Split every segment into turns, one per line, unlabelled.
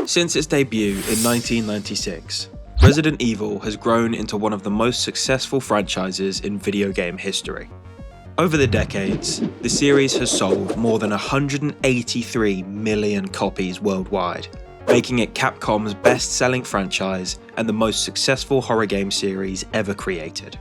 Since its debut in 1996, Resident Evil has grown into one of the most successful franchises in video game history. Over the decades, the series has sold more than 183 million copies worldwide, making it Capcom's best-selling franchise and the most successful horror game series ever created.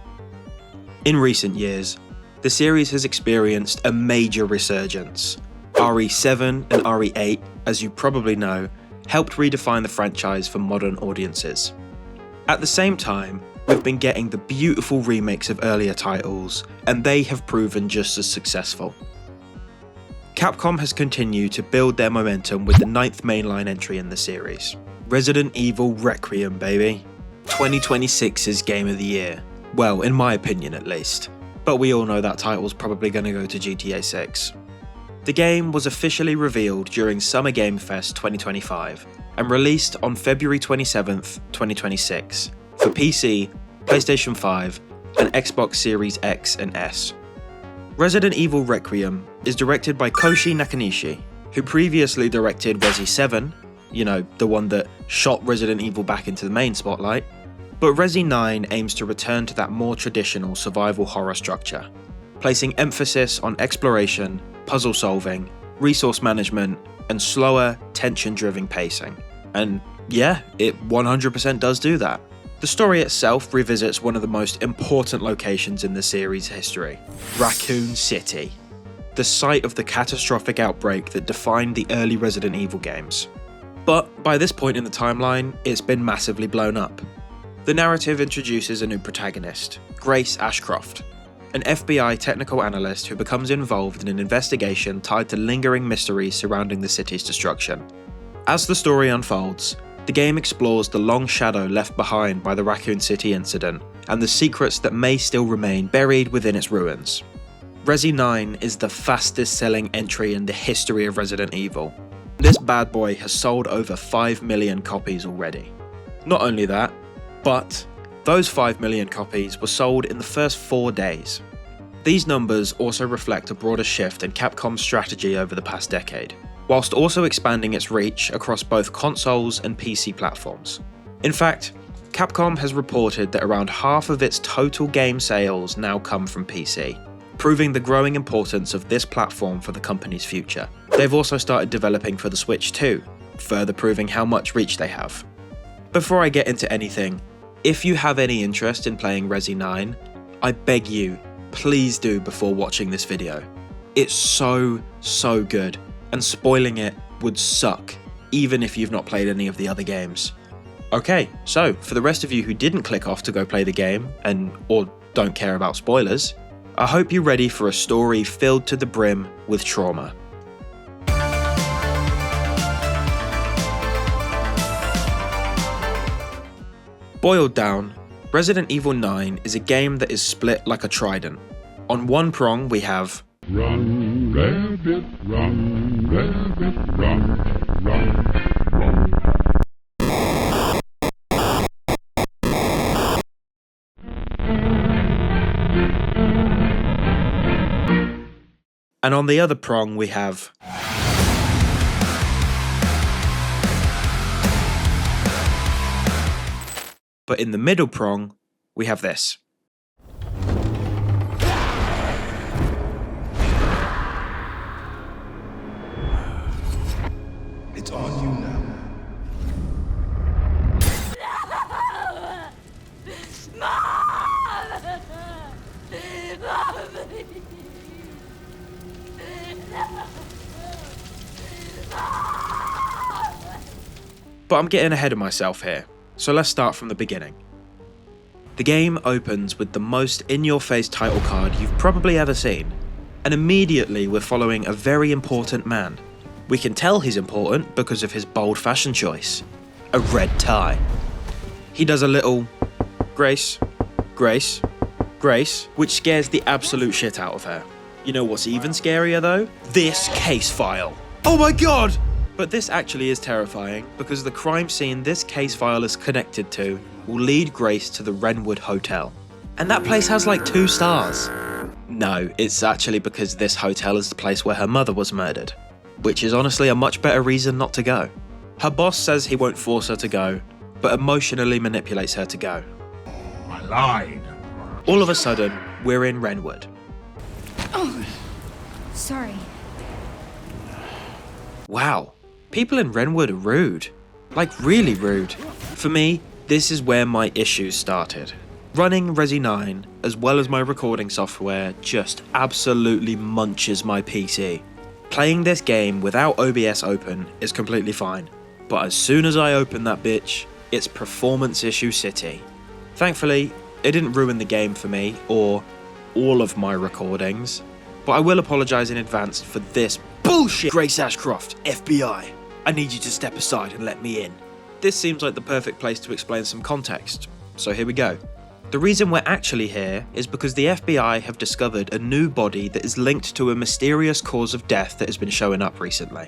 In recent years, the series has experienced a major resurgence. RE7 and RE8, as you probably know, helped redefine the franchise for modern audiences. At the same time, we've been getting the beautiful remakes of earlier titles, and they have proven just as successful. Capcom has continued to build their momentum with the 9th mainline entry in the series. Resident Evil Requiem, baby. 2026's Game of the Year. Well, in my opinion at least. But we all know that title's probably going to go to GTA 6. The game was officially revealed during Summer Game Fest 2025 and released on February 27th, 2026 for PC, PlayStation 5 and Xbox Series X and S. Resident Evil Requiem is directed by Koshi Nakanishi, who previously directed Resi 7, you know, the one that shot Resident Evil back into the main spotlight, but Resi 9 aims to return to that more traditional survival horror structure, placing emphasis on exploration, puzzle solving, resource management, and slower, tension-driven pacing. And yeah, it 100% does do that. The story itself revisits one of the most important locations in the series' history, Raccoon City, the site of the catastrophic outbreak that defined the early Resident Evil games. But by this point in the timeline, it's been massively blown up. The narrative introduces a new protagonist, Grace Ashcroft, an FBI technical analyst who becomes involved in an investigation tied to lingering mysteries surrounding the city's destruction. As the story unfolds, the game explores the long shadow left behind by the Raccoon City incident and the secrets that may still remain buried within its ruins. Resi 9 is the fastest selling entry in the history of Resident Evil. This bad boy has sold over 5 million copies already. Not only that, but those 5 million copies were sold in the first 4 days. These numbers also reflect a broader shift in Capcom's strategy over the past decade, whilst also expanding its reach across both consoles and PC platforms. In fact, Capcom has reported that around half of its total game sales now come from PC, proving the growing importance of this platform for the company's future. They've also started developing for the Switch too, further proving how much reach they have. Before I get into anything, if you have any interest in playing Resi 9, I beg you, please do before watching this video. It's so good, and spoiling it would suck, even if you've not played any of the other games. Okay, so for the rest of you who didn't click off to go play the game, or don't care about spoilers, I hope you're ready for a story filled to the brim with trauma. Boiled down, Resident Evil 9 is a game that is split like a trident. On one prong we have Run, rabbit, run, run, run. And on the other prong we have but in the middle prong, we have this.
It's on you now.
But I'm getting ahead of myself here. So let's start from the beginning. The game opens with the most in-your-face title card you've probably ever seen, and immediately we're following a very important man. We can tell he's important because of his bold fashion choice, a red tie. He does a little Grace, Grace, Grace, which scares the absolute shit out of her. You know what's even scarier though? This case file. Oh my god! But this actually is terrifying because the crime scene this case file is connected to will lead Grace to the Wrenwood Hotel. And that place has like 2 stars. No, it's actually because this hotel is the place where her mother was murdered, which is honestly a much better reason not to go. Her boss says he won't force her to go, but emotionally manipulates her to go.
I lied.
All of a sudden, we're in Renwood.
Oh, sorry.
Wow, people in Renwood are rude. Like really rude. For me, this is where my issues started. Running Resi 9, as well as my recording software, just absolutely munches my PC. Playing this game without OBS open is completely fine, but as soon as I open that bitch, it's performance issue city. Thankfully, it didn't ruin the game for me, or all of my recordings, but I will apologise in advance for this bullshit. Grace Ashcroft, FBI, I need you to step aside and let me in. This seems like the perfect place to explain some context, so here we go. The reason we're actually here is because the FBI have discovered a new body that is linked to a mysterious cause of death that has been showing up recently.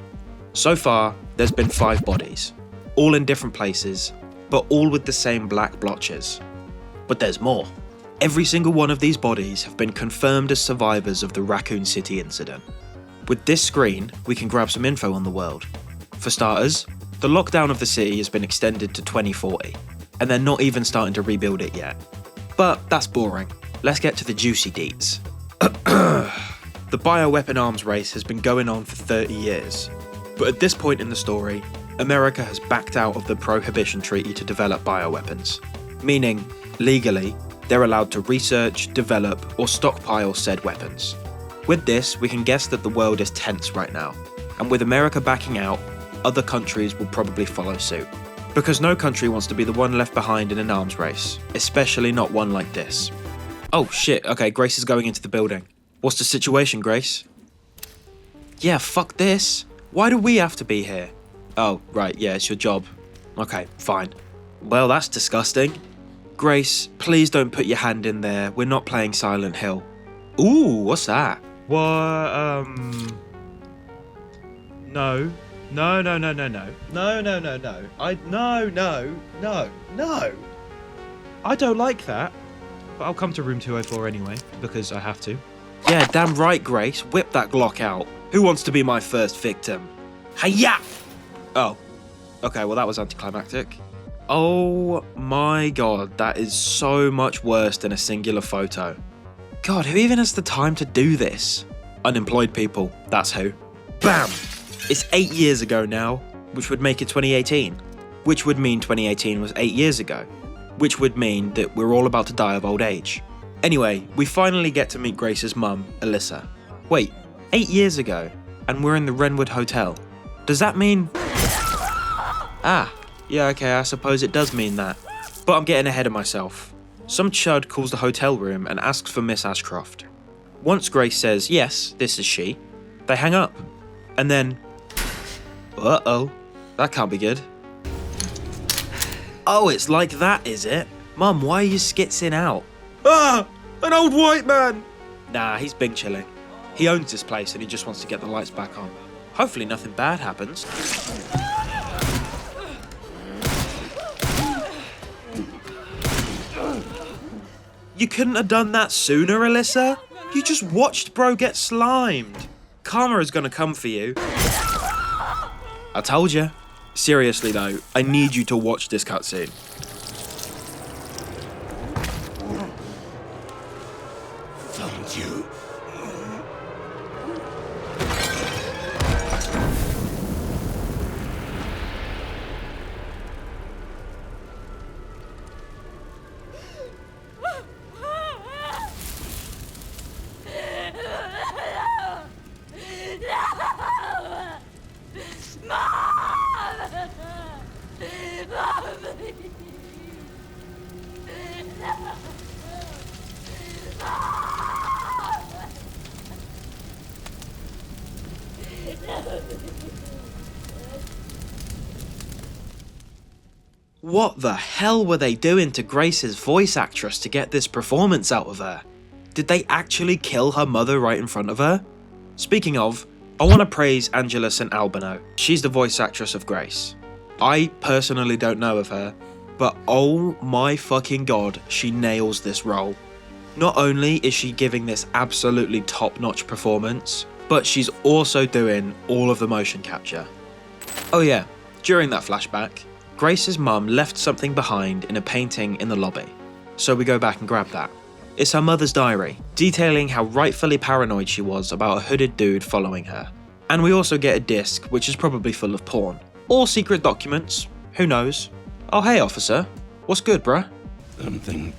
So far, there's been 5 bodies, all in different places, but all with the same black blotches. But there's more. Every single one of these bodies have been confirmed as survivors of the Raccoon City incident. With this screen, we can grab some info on the world. For starters, the lockdown of the city has been extended to 2040, and they're not even starting to rebuild it yet. But that's boring. Let's get to the juicy deets. The bioweapon arms race has been going on for 30 years, but at this point in the story, America has backed out of the Prohibition Treaty to develop bioweapons, meaning, legally, they're allowed to research, develop, or stockpile said weapons. With this, we can guess that the world is tense right now, and with America backing out, other countries will probably follow suit. Because no country wants to be the one left behind in an arms race, especially not one like this. Oh shit, okay, Grace is going into the building. What's the situation, Grace? Yeah, fuck this. Why do we have to be here? Oh, right, yeah, it's your job. Okay, fine. Well, that's disgusting. Grace, please don't put your hand in there. We're not playing Silent Hill. Ooh, what's that? What, No. No. No. I don't like that. But I'll come to room 204 anyway, because I have to. Yeah, damn right, Grace. Whip that Glock out. Who wants to be my first victim? Hiya! Oh. Okay, well that was anticlimactic. Oh my god, that is so much worse than a singular photo. God, who even has the time to do this? Unemployed people, that's who. Bam! It's 8 years ago now, which would make it 2018. Which would mean 2018 was 8 years ago. Which would mean that we're all about to die of old age. Anyway, we finally get to meet Grace's mum, Alyssa. Wait, 8 years ago, and we're in the Renwood Hotel. Does that mean... Ah, yeah, okay, I suppose it does mean that. But I'm getting ahead of myself. Some chud calls the hotel room and asks for Miss Ashcroft. Once Grace says, yes, this is she, they hang up. And then... Uh-oh, that can't be good. Oh, it's like that, is it? Mum, why are you skitzing out? Ah, an old white man! Nah, he's big chilling. He owns this place and he just wants to get the lights back on. Hopefully nothing bad happens. You couldn't have done that sooner, Alyssa? You just watched bro get slimed. Karma is gonna come for you. I told you. Seriously though, I need you to watch this cutscene.
Thank you.
What the hell were they doing to Grace's voice actress to get this performance out of her? Did they actually kill her mother right in front of her? Speaking of, I want to praise Angela St. Albano. She's the voice actress of Grace. I personally don't know of her, but oh my fucking god, she nails this role. Not only is she giving this absolutely top-notch performance, but she's also doing all of the motion capture. Oh yeah, During that flashback, Grace's mum left something behind in a painting in the lobby, so we go back and grab that. It's her mother's diary, detailing how rightfully paranoid she was about a hooded dude following her. And we also get a disc which is probably full of porn. Or secret documents, who knows. Oh hey officer, what's good bruh?
Something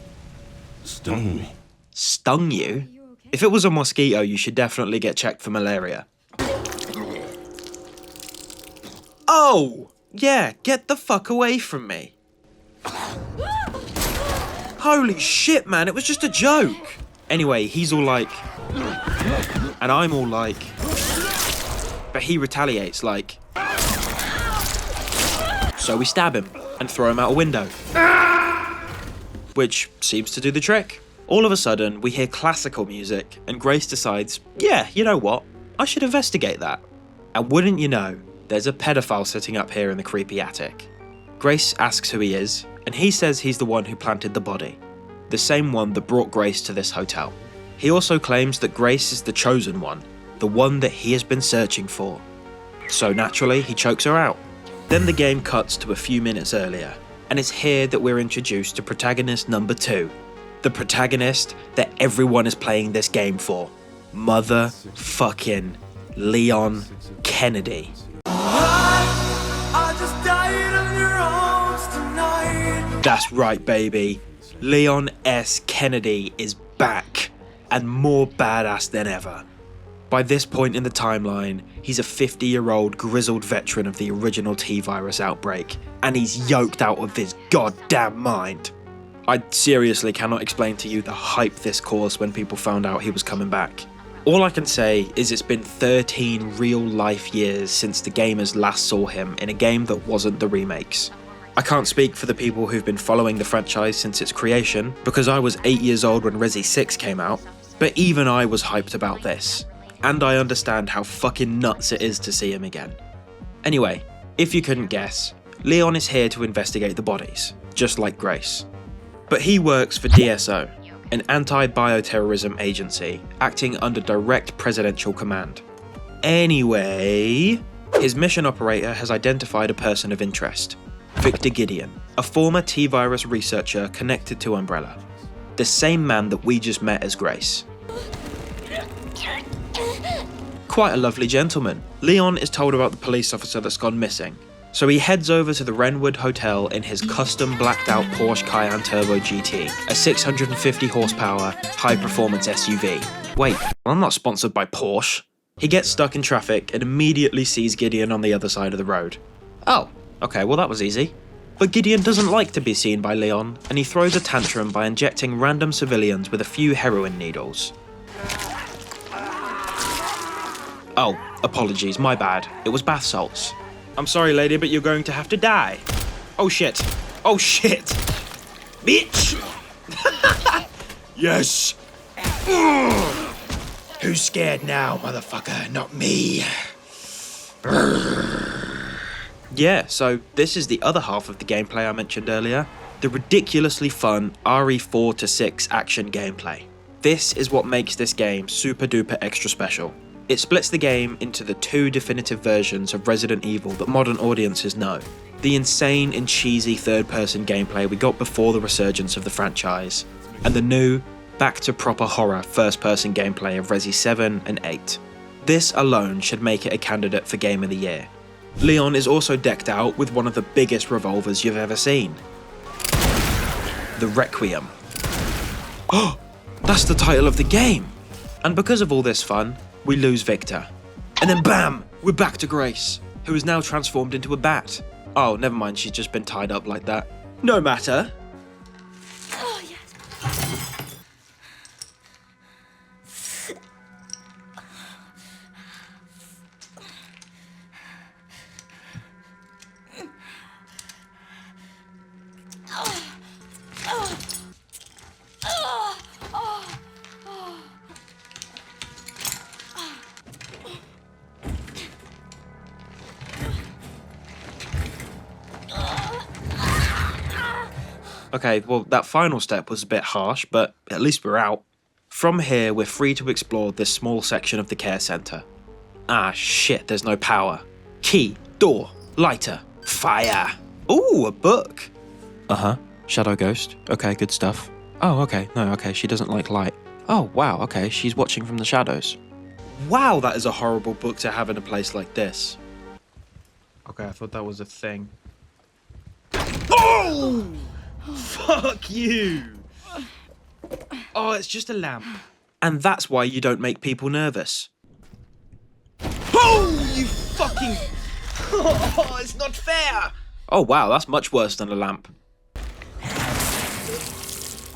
stung me.
Stung you? If it was a mosquito, you should definitely get checked for malaria. Oh! Yeah, get the fuck away from me. Holy shit, man, it was just a joke. Anyway, he's all like... And I'm all like... But he retaliates like... So we stab him and throw him out a window. Which seems to do the trick. All of a sudden, we hear classical music and Grace decides, yeah, you know what? I should investigate that. And wouldn't you know, there's a pedophile sitting up here in the creepy attic. Grace asks who he is, and he says he's the one who planted the body. The same one that brought Grace to this hotel. He also claims that Grace is the chosen one, the one that he has been searching for. So naturally, he chokes her out. Then the game cuts to a few minutes earlier, and it's here that we're introduced to protagonist number 2. The protagonist that everyone is playing this game for. Motherfucking Leon Kennedy. That's right, baby. Leon S. Kennedy is back, and more badass than ever. By this point in the timeline, he's a 50-year-old grizzled veteran of the original T-virus outbreak, and he's yoked out of his goddamn mind. I seriously cannot explain to you the hype this caused when people found out he was coming back. All I can say is it's been 13 real-life years since the gamers last saw him in a game that wasn't the remakes. I can't speak for the people who've been following the franchise since its creation, because I was 8 years old when Resi 6 came out, but even I was hyped about this, and I understand how fucking nuts it is to see him again. Anyway, if you couldn't guess, Leon is here to investigate the bodies, just like Grace. But he works for DSO, an anti-bioterrorism agency acting under direct presidential command. Anyway, his mission operator has identified a person of interest. Victor Gideon, a former T-virus researcher connected to Umbrella. The same man that we just met as Grace. Quite a lovely gentleman. Leon is told about the police officer that's gone missing, so he heads over to the Wrenwood Hotel in his custom blacked out Porsche Cayenne Turbo GT, a 650 horsepower, high performance SUV. Wait, I'm not sponsored by Porsche. He gets stuck in traffic and immediately sees Gideon on the other side of the road. Oh, okay, well that was easy. But Gideon doesn't like to be seen by Leon, and he throws a tantrum by injecting random civilians with a few heroin needles. Oh, apologies, my bad. It was bath salts. I'm sorry, lady, but you're going to have to die. Oh shit. Oh shit. Bitch! Yes! Who's scared now, motherfucker? Not me. Yeah, so this is the other half of the gameplay I mentioned earlier. The ridiculously fun RE4 to 6 action gameplay. This is what makes this game super duper extra special. It splits the game into the 2 definitive versions of Resident Evil that modern audiences know. The insane and cheesy third-person gameplay we got before the resurgence of the franchise, and the new, back-to-proper horror first-person gameplay of Resi 7 and 8. This alone should make it a candidate for Game of the Year. Leon is also decked out with one of the biggest revolvers you've ever seen. The Requiem. Oh, that's the title of the game! And because of all this fun, we lose Victor. And then bam! We're back to Grace, who is now transformed into a bat. Oh, never mind, she's just been tied up like that. No matter.
Oh, yes.
Okay, well that final step was a bit harsh, but at least we're out. From here, we're free to explore this small section of the care centre. Ah shit, there's no power. Key, door, lighter, Fire. Ooh, a book. Uh-huh. Shadow Ghost. Okay, good stuff. Oh, okay. No, okay, she doesn't like light. Oh, wow, okay, she's watching from the shadows. Wow, that is a horrible book to have in a place like this. Okay, I thought that was a thing. Oh! Fuck you! Oh, it's just a lamp. And that's why you don't make people nervous. Oh, you fucking... Oh, it's not fair! Oh, wow, that's much worse than a lamp.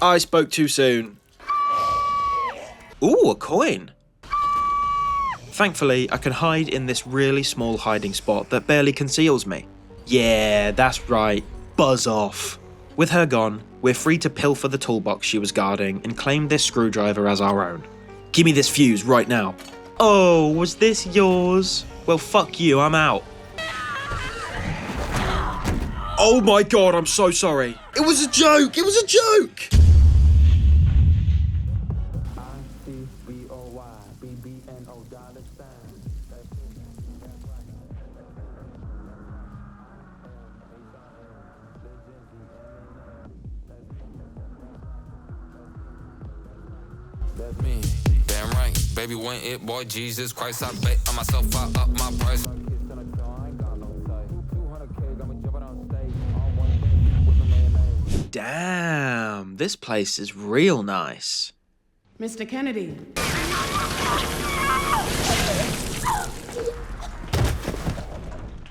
I spoke too soon. Ooh, a coin. Thankfully, I can hide in this really small hiding spot that barely conceals me. Yeah, that's right. Buzz off. With her gone, we're free to pilfer the toolbox she was guarding and claim this screwdriver as our own. Give me this fuse right now. Oh, was this yours? Well, fuck you, I'm out. Oh my god, I'm so sorry. It was a joke, it was a joke!
Me, damn right, baby, when it, boy, Jesus Christ, I bet on myself, I up my price.
Damn, this place is real nice.
Mr. Kennedy.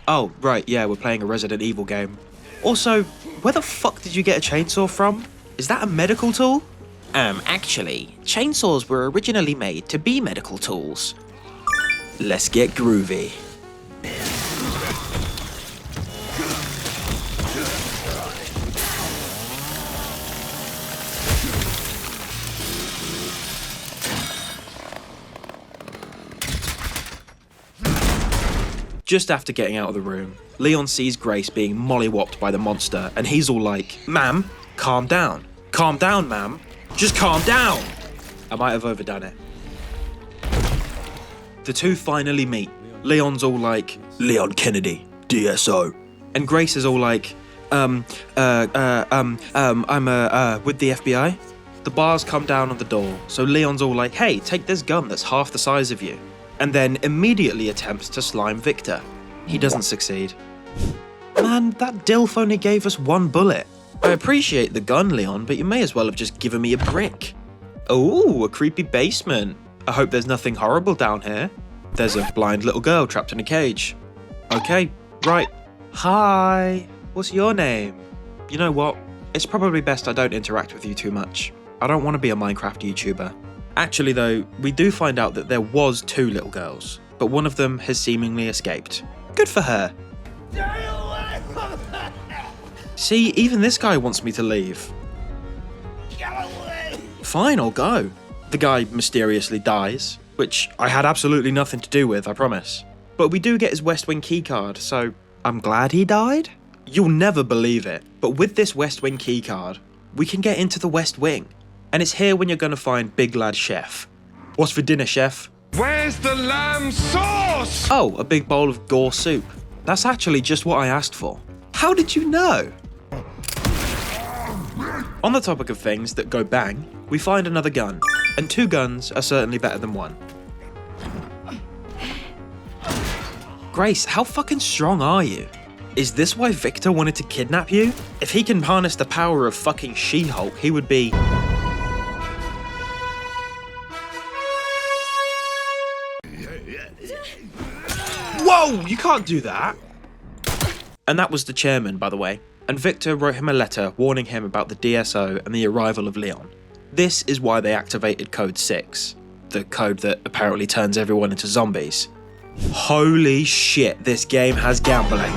Oh, right, yeah, we're playing a Resident Evil game. Also, where the fuck did you get a chainsaw from? Is that a medical tool? Actually, chainsaws were originally made to be medical tools. Let's get groovy. Just after getting out of the room, Leon sees Grace being mollywopped by the monster, and he's all like, "Ma'am, calm down. Calm down, ma'am. Just calm down." I might have overdone it. The two finally meet. Leon's all like, "Leon Kennedy, DSO." And Grace is all like, I'm with the FBI. The bars come down on the door, so Leon's all like, "Hey, take this gun that's half the size of you." And then immediately attempts to slime Victor. He doesn't succeed. Man, that DILF only gave us one bullet. I appreciate the gun, Leon, but you may as well have just given me a brick. Ooh, a creepy basement. I hope there's nothing horrible down here. There's a blind little girl trapped in a cage. Okay, right. Hi, what's your name? You know what? It's probably best I don't interact with you too much. I don't want to be a Minecraft YouTuber. Actually though, we do find out that there was two little girls, but one of them has seemingly escaped. Good for her. See, even this guy wants me to leave. Fine, I'll go. The guy mysteriously dies, which I had absolutely nothing to do with, I promise. But we do get his West Wing keycard, so I'm glad he died? You'll never believe it, but with this West Wing keycard, we can get into the West Wing. And it's here when you're gonna find Big Lad Chef. What's for dinner, Chef?
Where's the lamb sauce?
Oh, a big bowl of gore soup. That's actually just what I asked for. How did you know? On the topic of things that go bang, we find another gun. And two guns are certainly better than one. Grace, how fucking strong are you? Is this why Victor wanted to kidnap you? If he can harness the power of fucking She-Hulk, he would be... Whoa, you can't do that! And that was the chairman, by the way. And Victor wrote him a letter warning him about the DSO and the arrival of Leon. This is why they activated Code 6, the code that apparently turns everyone into zombies. Holy shit, this game has gambling.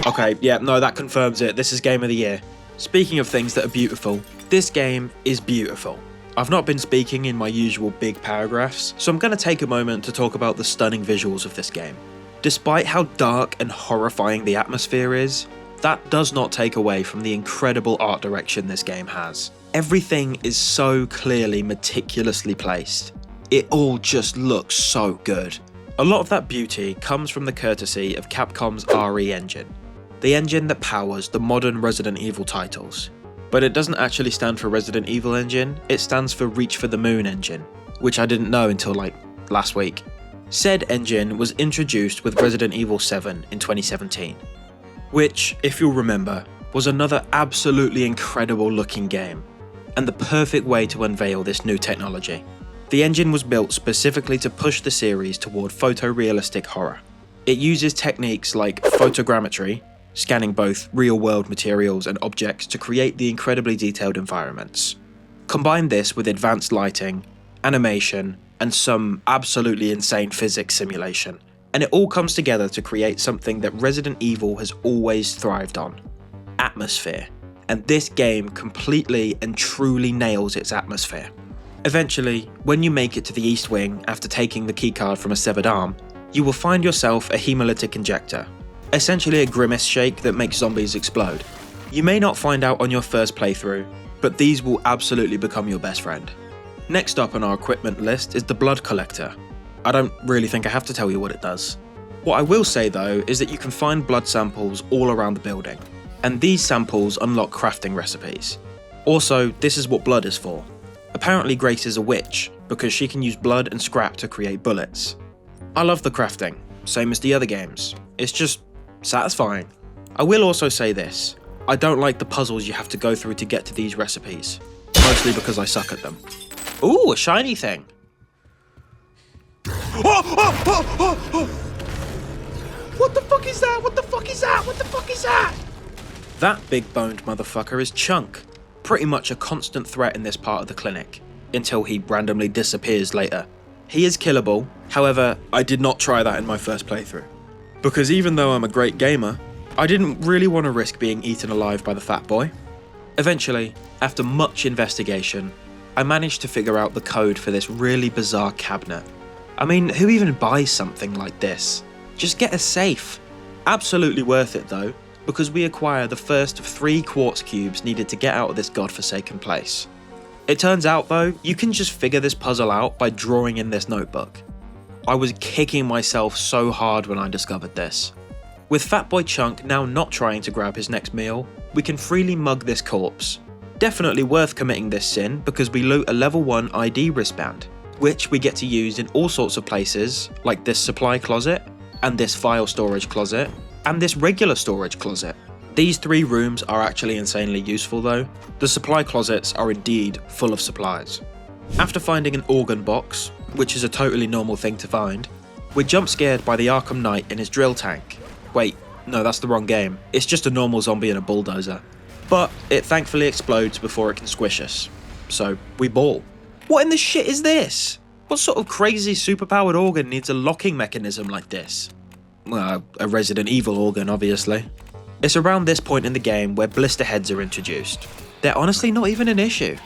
Okay, yeah, no, that confirms it. This is Game of the Year. Speaking of things that are beautiful, this game is beautiful. I've not been speaking in my usual big paragraphs, so I'm going to take a moment to talk about the stunning visuals of this game. Despite how dark and horrifying the atmosphere is, that does not take away from the incredible art direction this game has. Everything is so clearly meticulously placed. It all just looks so good. A lot of that beauty comes from the courtesy of Capcom's RE engine. the engine that powers the modern Resident Evil titles. But it doesn't actually stand for Resident Evil Engine, it stands for Reach for the Moon Engine, which I didn't know until last week. Said engine was introduced with Resident Evil 7 in 2017, which, if you'll remember, was another absolutely incredible looking game, and the perfect way to unveil this new technology. The engine was built specifically to push the series toward photorealistic horror. It uses techniques like photogrammetry, scanning both real-world materials and objects to create the incredibly detailed environments. Combine this with advanced lighting, animation, and some absolutely insane physics simulation, and it all comes together to create something that Resident Evil has always thrived on: atmosphere. And this game completely and truly nails its atmosphere. Eventually, when you make it to the East Wing after taking the keycard from a severed arm, you will find yourself a hemolytic injector, essentially a grimace shake that makes zombies explode. You may not find out on your first playthrough, but these will absolutely become your best friend. Next up on our equipment list is the blood collector. I don't really think I have to tell you what it does. What I will say though is that you can find blood samples all around the building, and these samples unlock crafting recipes. Also, this is what blood is for. Apparently Grace is a witch, because she can use blood and scrap to create bullets. I love the crafting, same as the other games. It's just satisfying. I will also say this: I don't like the puzzles you have to go through to get to these recipes, mostly because I suck at them. Ooh, a shiny thing. What the fuck is that? What the fuck is that? What the fuck is that? That big-boned motherfucker is Chunk, pretty much a constant threat in this part of the clinic, until he randomly disappears later. He is killable, however, I did not try that in my first playthrough, because even though I'm a great gamer, I didn't really want to risk being eaten alive by the fat boy. Eventually, after much investigation, I managed to figure out the code for this really bizarre cabinet. I mean, who even buys something like this? Just get a safe. Absolutely worth it though, because we acquire the first of 3 quartz cubes needed to get out of this godforsaken place. It turns out though, you can just figure this puzzle out by drawing in this notebook. I was kicking myself so hard when I discovered this. With Fatboy Chunk now not trying to grab his next meal, we can freely mug this corpse. Definitely worth committing this sin because we loot a level 1 ID wristband, which we get to use in all sorts of places, like this supply closet, and this file storage closet, and this regular storage closet. These 3 rooms are actually insanely useful though. The supply closets are indeed full of supplies. After finding an organ box, which is a totally normal thing to find, we're jump scared by the Arkham Knight in his drill tank. Wait, no, that's the wrong game. It's just a normal zombie in a bulldozer. But it thankfully explodes before it can squish us. So we bawl. What in the shit is this? What sort of crazy superpowered organ needs a locking mechanism like this? Well, a Resident Evil organ, obviously. It's around this point in the game where blister heads are introduced. They're honestly not even an issue.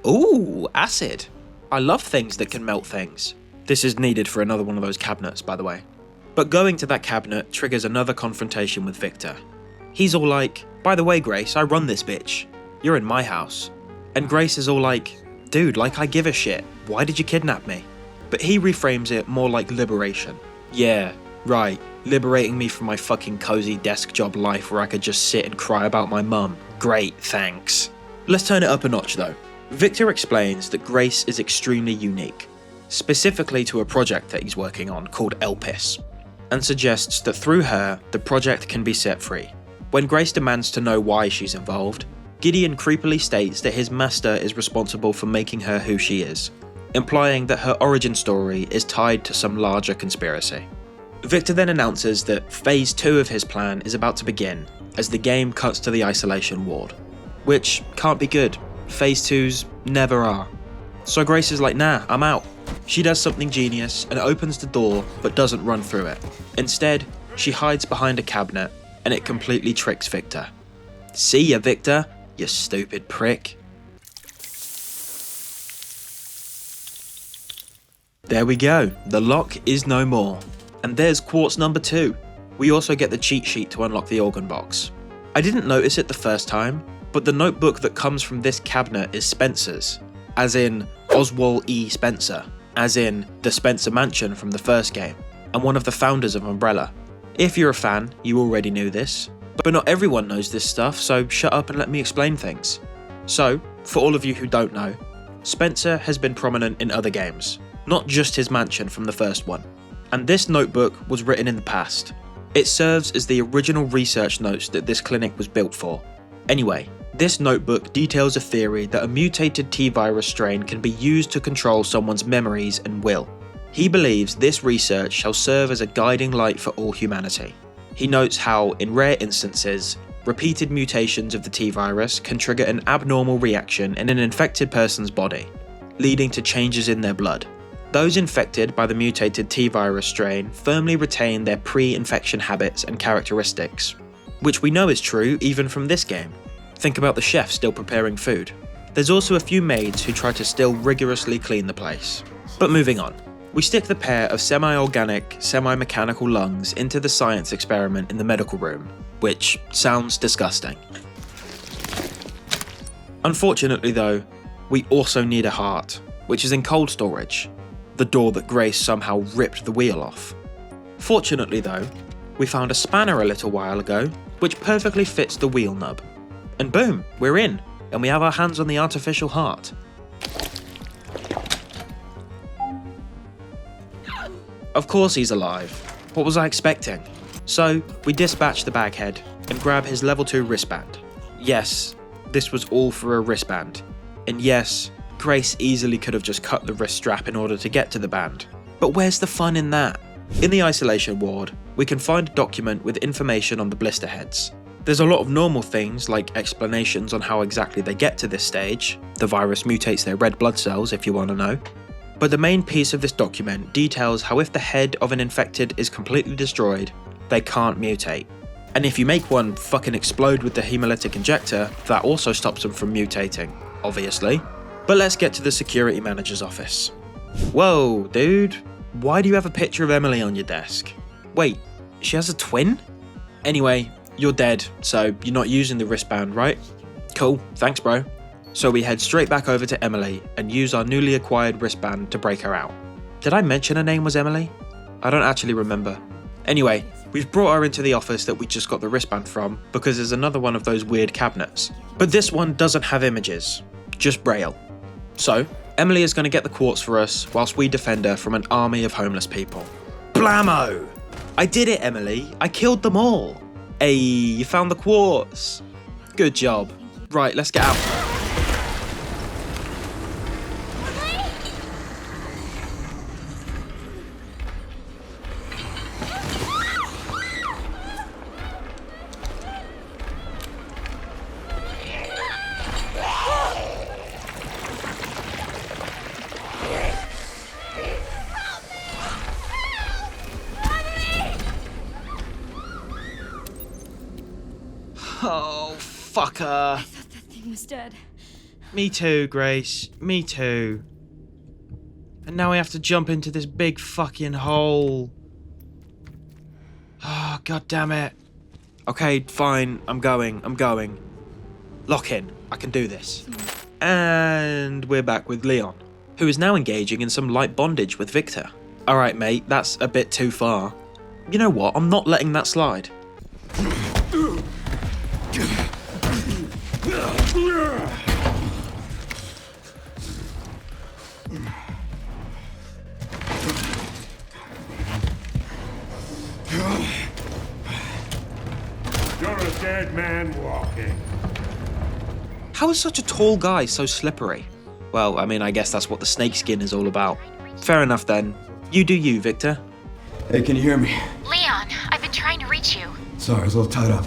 Ooh, acid. I love things that can melt things. This is needed for another one of those cabinets, by the way. But going to that cabinet triggers another confrontation with Victor. He's all like, by the way Grace, I run this bitch. You're in my house. And Grace is all like, dude, like I give a shit. Why did you kidnap me? But he reframes it more like liberation. Yeah, right, liberating me from my fucking cozy desk job life where I could just sit and cry about my mum. Great, thanks. Let's turn it up a notch though. Victor explains that Grace is extremely unique, specifically to a project that he's working on called Elpis, and suggests that through her, the project can be set free. When Grace demands to know why she's involved, Gideon creepily states that his master is responsible for making her who she is, implying that her origin story is tied to some larger conspiracy. Victor then announces that Phase 2 of his plan is about to begin, as the game cuts to the isolation ward. Which can't be good. Phase 2s never are. So Grace is like, nah, I'm out. She does something genius and opens the door but doesn't run through it. Instead, she hides behind a cabinet and it completely tricks Victor. See ya, Victor, you stupid prick. There we go, the lock is no more. And there's quartz number 2. We also get the cheat sheet to unlock the organ box. I didn't notice it the first time, but the notebook that comes from this cabinet is Spencer's, as in Oswald E. Spencer, as in the Spencer Mansion from the first game, and one of the founders of Umbrella. If you're a fan, you already knew this, but not everyone knows this stuff, so shut up and let me explain things. So, for all of you who don't know, Spencer has been prominent in other games, not just his mansion from the first one, and this notebook was written in the past. It serves as the original research notes that this clinic was built for. Anyway, this notebook details a theory that a mutated T-virus strain can be used to control someone's memories and will. He believes this research shall serve as a guiding light for all humanity. He notes how, in rare instances, repeated mutations of the T-virus can trigger an abnormal reaction in an infected person's body, leading to changes in their blood. Those infected by the mutated T-virus strain firmly retain their pre-infection habits and characteristics, which we know is true even from this game. Think about the chef still preparing food. There's also a few maids who try to still rigorously clean the place. But moving on, we stick the pair of semi-organic, semi-mechanical lungs into the science experiment in the medical room, which sounds disgusting. Unfortunately though, we also need a heart, which is in cold storage, the door that Grace somehow ripped the wheel off. Fortunately though, we found a spanner a little while ago, which perfectly fits the wheel nub. And boom, we're in, and we have our hands on the artificial heart. Of course he's alive. What was I expecting? So, we dispatch the baghead and grab his level 2 wristband. Yes, this was all for a wristband. And yes, Grace easily could have just cut the wrist strap in order to get to the band. But where's the fun in that? In the isolation ward, we can find a document with information on the blister heads. There's a lot of normal things like explanations on how exactly they get to this stage. The virus mutates their red blood cells if you want to know. But the main piece of this document details how if the head of an infected is completely destroyed, they can't mutate. And if you make one fucking explode with the hemolytic injector, that also stops them from mutating, obviously. But let's get to the security manager's office. Whoa, dude. Why do you have a picture of Emily on your desk? Wait, she has a twin? Anyway, you're dead, so you're not using the wristband, right? Cool, thanks bro. So we head straight back over to Emily and use our newly acquired wristband to break her out. Did I mention her name was Emily? I don't actually remember. Anyway, we've brought her into the office that we just got the wristband from because there's another one of those weird cabinets. But this one doesn't have images, just braille. So, Emily is going to get the quartz for us whilst we defend her from an army of homeless people. Blammo! I did it, Emily. I killed them all. Hey, you found the quartz. Good job. Right, let's get out. Oh, fucker.
I thought that thing was dead.
Me too, Grace. Me too. And now we have to jump into this big fucking hole. Oh, god damn it. Okay, fine. I'm going. Lock in. I can do this. And we're back with Leon, who is now engaging in some light bondage with Victor. Alright, mate, that's a bit too far. You know what? I'm not letting that slide.
You're a dead man walking.
How is such a tall guy so slippery? Well, I mean, I guess that's what the snake skin is all about. Fair enough then. You do you, Victor.
Hey, can you hear me?
Leon, I've been trying to reach you.
Sorry, I was a little tied up.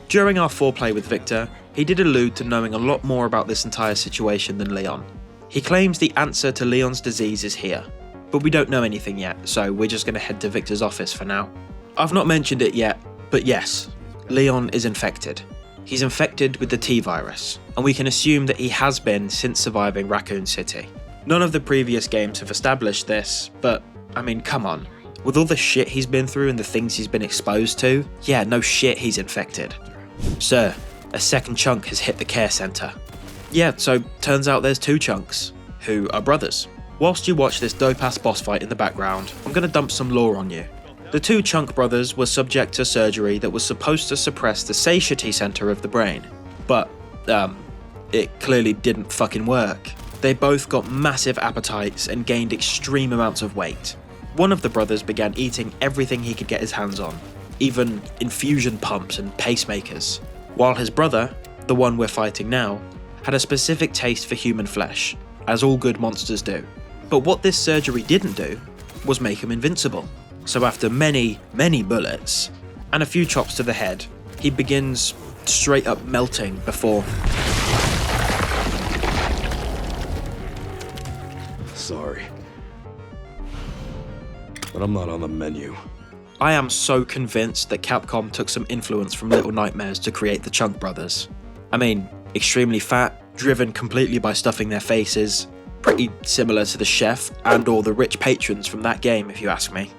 During our foreplay with Victor, he did allude to knowing a lot more about this entire situation than Leon. He claims the answer to Leon's disease is here, but we don't know anything yet, so we're just going to head to Victor's office for now. I've not mentioned it yet, but yes, Leon is infected. He's infected with the T-virus, and we can assume that he has been since surviving Raccoon City. None of the previous games have established this, but, I mean, come on. With all the shit he's been through and the things he's been exposed to, yeah, no shit he's infected. Sir, a second chunk has hit the care centre. Yeah, so turns out there's two chunks, who are brothers. Whilst you watch this dope-ass boss fight in the background, I'm gonna dump some lore on you. The two Chunk brothers were subject to surgery that was supposed to suppress the satiety center of the brain, but, it clearly didn't fucking work. They both got massive appetites and gained extreme amounts of weight. One of the brothers began eating everything he could get his hands on, even infusion pumps and pacemakers, while his brother, the one we're fighting now, had a specific taste for human flesh, as all good monsters do. But what this surgery didn't do was make him invincible. So after many, many bullets, and a few chops to the head, he begins straight up melting before...
Sorry. But I'm not on the menu.
I am so convinced that Capcom took some influence from Little Nightmares to create the Chunk brothers. I mean, extremely fat, driven completely by stuffing their faces, pretty similar to the chef and or the rich patrons from that game if you ask me.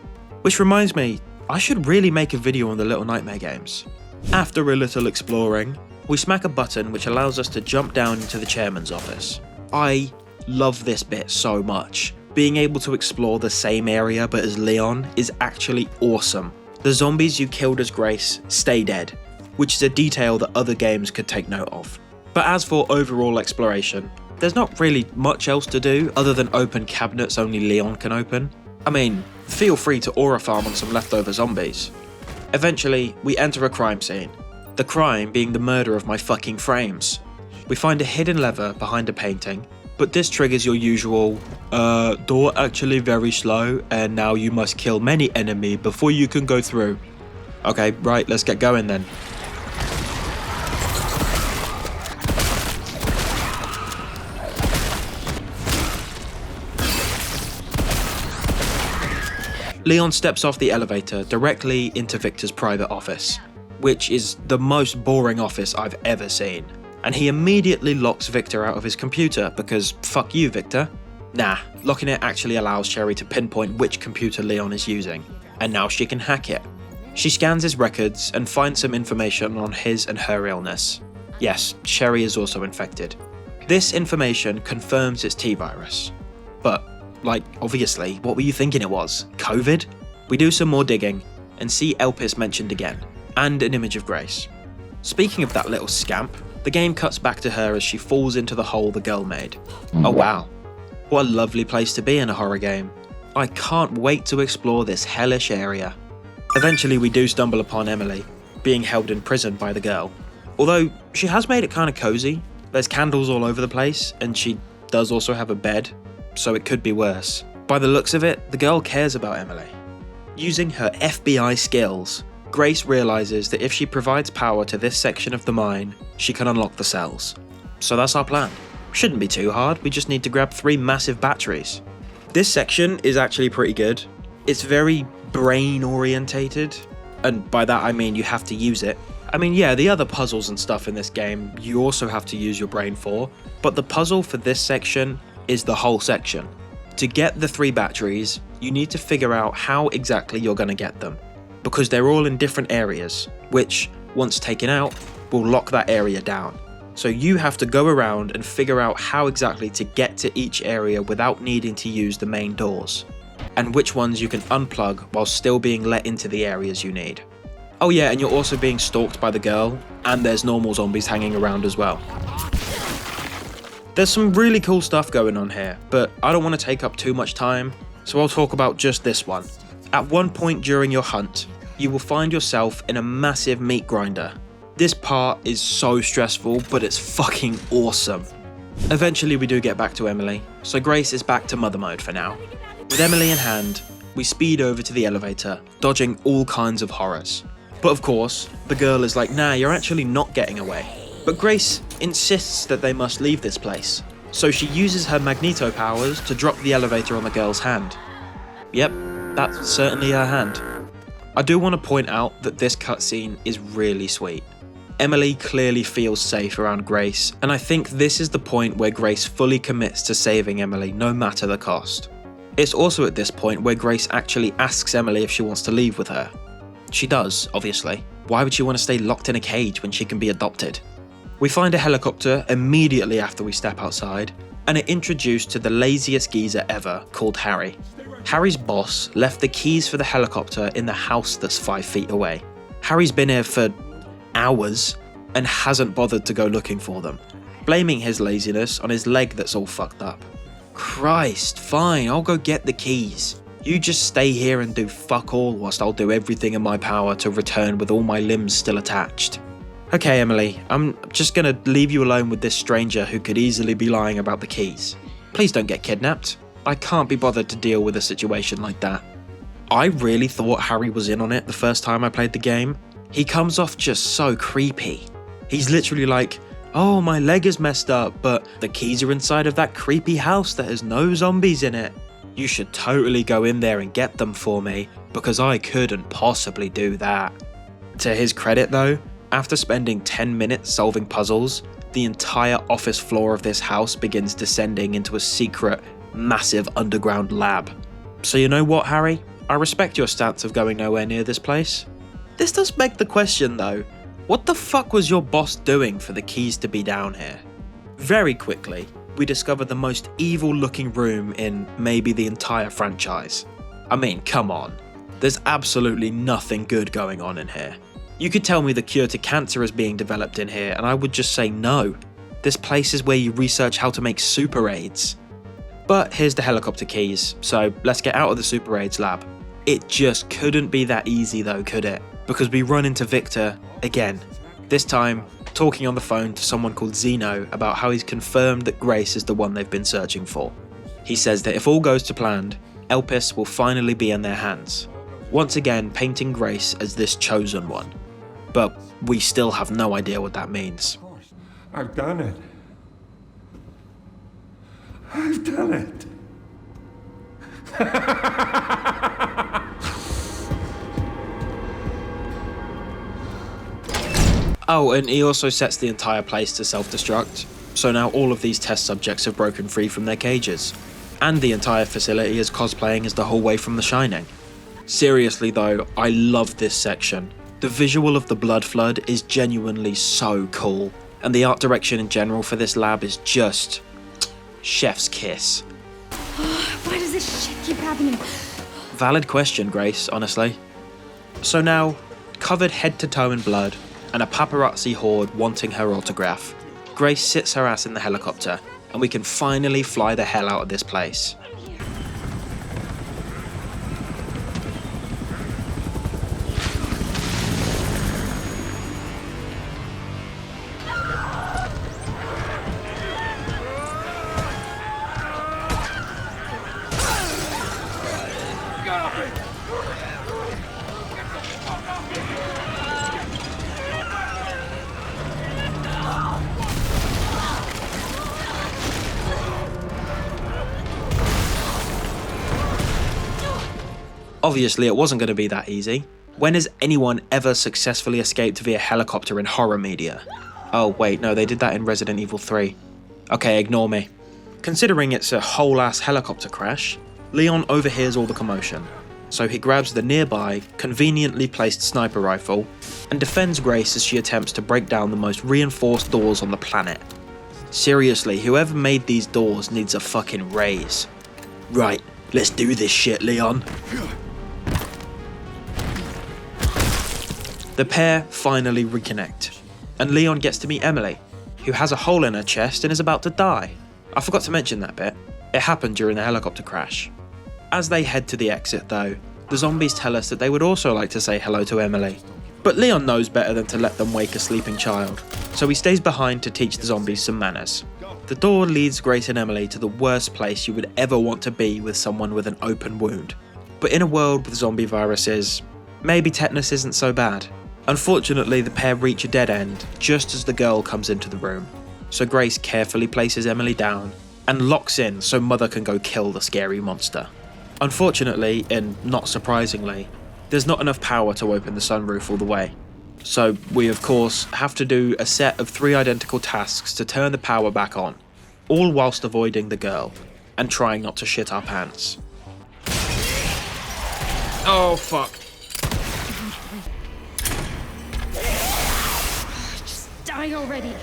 Which reminds me, I should really make a video on the Little Nightmare games. After a little exploring, we smack a button which allows us to jump down into the chairman's office. I love this bit so much. Being able to explore the same area but as Leon is actually awesome. The zombies you killed as Grace stay dead, which is a detail that other games could take note of. But as for overall exploration, there's not really much else to do other than open cabinets only Leon can open. I mean, feel free to aura farm on some leftover zombies. Eventually, we enter a crime scene. The crime being the murder of my fucking frames. We find a hidden lever behind a painting, but this triggers your usual, door actually very slow and now you must kill many enemy before you can go through. Okay, right, let's get going then. Leon steps off the elevator directly into Victor's private office, which is the most boring office I've ever seen. And he immediately locks Victor out of his computer because fuck you, Victor. Nah, locking it actually allows Sherry to pinpoint which computer Leon is using, and now she can hack it. She scans his records and finds some information on his and her illness. Yes, Sherry is also infected. This information confirms it's T-virus. But like, obviously, what were you thinking it was? COVID? We do some more digging, and see Elpis mentioned again, and an image of Grace. Speaking of that little scamp, the game cuts back to her as she falls into the hole the girl made. Oh wow. What a lovely place to be in a horror game. I can't wait to explore this hellish area. Eventually we do stumble upon Emily, being held in prison by the girl. Although, she has made it kinda cozy. There's candles all over the place, and she does also have a bed, so it could be worse. By the looks of it, the girl cares about Emily. Using her FBI skills, Grace realizes that if she provides power to this section of the mine, she can unlock the cells. So that's our plan. Shouldn't be too hard, we just need to grab 3 massive batteries. This section is actually pretty good. It's very brain orientated, and by that I mean you have to use it. I mean, yeah, the other puzzles and stuff in this game you also have to use your brain for, but the puzzle for this section is the whole section. To get the 3 batteries, you need to figure out how exactly you're going to get them, because they're all in different areas, which, once taken out, will lock that area down. So you have to go around and figure out how exactly to get to each area without needing to use the main doors, and which ones you can unplug while still being let into the areas you need. Oh yeah, and you're also being stalked by the girl, and there's normal zombies hanging around as well. There's some really cool stuff going on here, but I don't want to take up too much time, so I'll talk about just this one. At one point during your hunt, you will find yourself in a massive meat grinder. This part is so stressful, but it's fucking awesome. Eventually we do get back to Emily, so Grace is back to mother mode for now. With Emily in hand, we speed over to the elevator, dodging all kinds of horrors. But of course, the girl is like, nah, you're actually not getting away. But Grace insists that they must leave this place, so she uses her magneto powers to drop the elevator on the girl's hand. Yep, that's certainly her hand. I do want to point out that this cutscene is really sweet. Emily clearly feels safe around Grace, and I think this is the point where Grace fully commits to saving Emily no matter the cost. It's also at this point where Grace actually asks Emily if she wants to leave with her. She does, obviously. Why would she want to stay locked in a cage when she can be adopted? We find a helicopter immediately after we step outside, and are introduced to the laziest geezer ever called Harry. Harry's boss left the keys for the helicopter in the house that's 5 feet away. Harry's been here for hours and hasn't bothered to go looking for them, blaming his laziness on his leg that's all fucked up. Christ, fine, I'll go get the keys. You just stay here and do fuck all whilst I'll do everything in my power to return with all my limbs still attached. Okay, Emily, I'm just gonna leave you alone with this stranger who could easily be lying about the keys. Please don't get kidnapped. I can't be bothered to deal with a situation like that. I really thought Harry was in on it the first time I played the game. He comes off just so creepy. He's literally like, oh, my leg is messed up, but the keys are inside of that creepy house that has no zombies in it. You should totally go in there and get them for me, because I couldn't possibly do that. To his credit though, after spending 10 minutes solving puzzles, the entire office floor of this house begins descending into a secret, massive underground lab. So you know what, Harry? I respect your stance of going nowhere near this place. This does beg the question though, what the fuck was your boss doing for the keys to be down here? Very quickly, we discover the most evil looking room in maybe the entire franchise. I mean, come on. There's absolutely nothing good going on in here. You could tell me the cure to cancer is being developed in here and I would just say no. This place is where you research how to make super aids. But here's the helicopter keys, so let's get out of the super aids lab. It just couldn't be that easy though, could it? Because we run into Victor again. This time, talking on the phone to someone called Zeno about how he's confirmed that Grace is the one they've been searching for. He says that if all goes to plan, Elpis will finally be in their hands, once again painting Grace as this chosen one. But we still have no idea what that means.
I've done it. I've done it.
Oh, and he also sets the entire place to self-destruct, so now all of these test subjects have broken free from their cages, and the entire facility is cosplaying as the hallway from The Shining. Seriously though, I love this section. The visual of the blood flood is genuinely so cool, and the art direction in general for this lab is just chef's kiss.
Why does this shit keep happening?
Valid question, Grace, honestly. So now, covered head to toe in blood, and a paparazzi horde wanting her autograph, Grace sits her ass in the helicopter, and we can finally fly the hell out of this place. Obviously, it wasn't going to be that easy. When has anyone ever successfully escaped via helicopter in horror media? Oh wait, no, they did that in Resident Evil 3. Okay, ignore me. Considering it's a whole-ass helicopter crash, Leon overhears all the commotion, so he grabs the nearby, conveniently placed sniper rifle and defends Grace as she attempts to break down the most reinforced doors on the planet. Seriously, whoever made these doors needs a fucking raise. Right, let's do this shit, Leon. The pair finally reconnect, and Leon gets to meet Emily, who has a hole in her chest and is about to die. I forgot to mention that bit. It happened during the helicopter crash. As they head to the exit though, the zombies tell us that they would also like to say hello to Emily. But Leon knows better than to let them wake a sleeping child, so he stays behind to teach the zombies some manners. The door leads Grace and Emily to the worst place you would ever want to be with someone with an open wound. But in a world with zombie viruses, maybe tetanus isn't so bad. Unfortunately, the pair reach a dead end just as the girl comes into the room, so Grace carefully places Emily down and locks in so Mother can go kill the scary monster. Unfortunately, and not surprisingly, there's not enough power to open the sunroof all the way, so we of course have to do a set of 3 identical tasks to turn the power back on, all whilst avoiding the girl and trying not to shit our pants. Oh, fuck.
Just die already.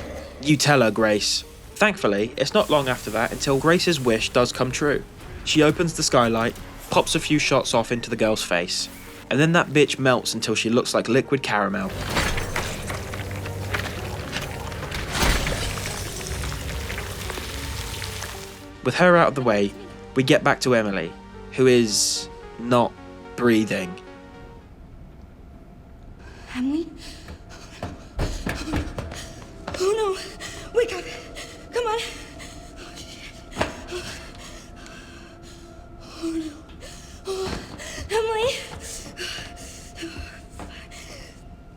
You tell her, Grace. Thankfully, it's not long after that until Grace's wish does come true. She opens the skylight, pops a few shots off into the girl's face, and then that bitch melts until she looks like liquid caramel. With her out of the way, we get back to Emily, who is not breathing.
Emily? Oh no! Wake up! Come on! Oh no! Oh, Emily!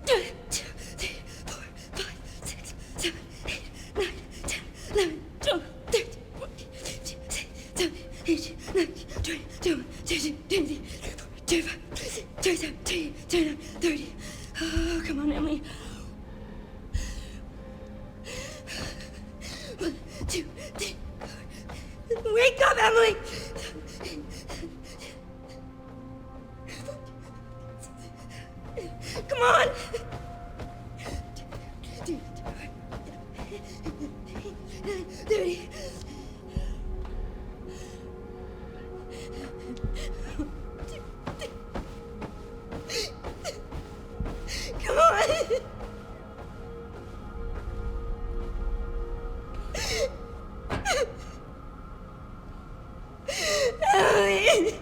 1, 2, 3, 4, 5, 6, 7, 8, 9, 10, 11, 12, 13, 14, 15, 16, 17, 18, 19, 20, 21, 22, 23, 24, 25, 26, 27, 28, 29, 30. Oh, come on, Emily. 1, 2, 3, 4. Wake up, Emily! Come on! Come on! Emily!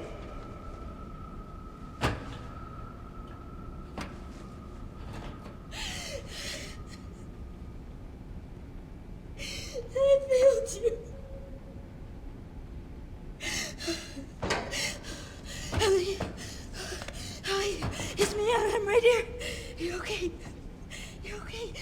I failed you. Emily. Hi, it's me. I'm right here. You okay? You okay?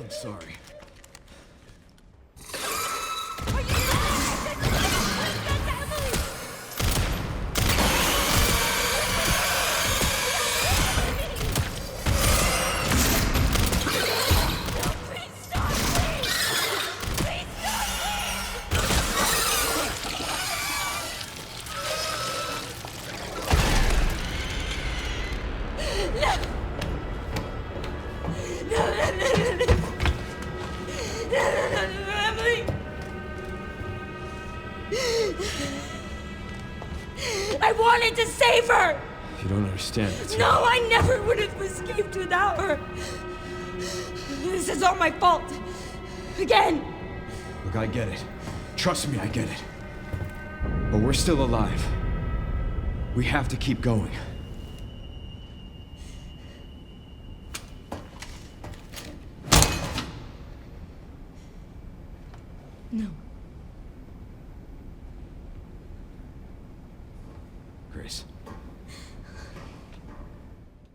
Sorry.
I wanted to save her!
You don't understand.
No, I never would have escaped without her. This is all my fault. Again.
Look, I get it. Trust me, I get it. But we're still alive. We have to keep going.
No.
Grace.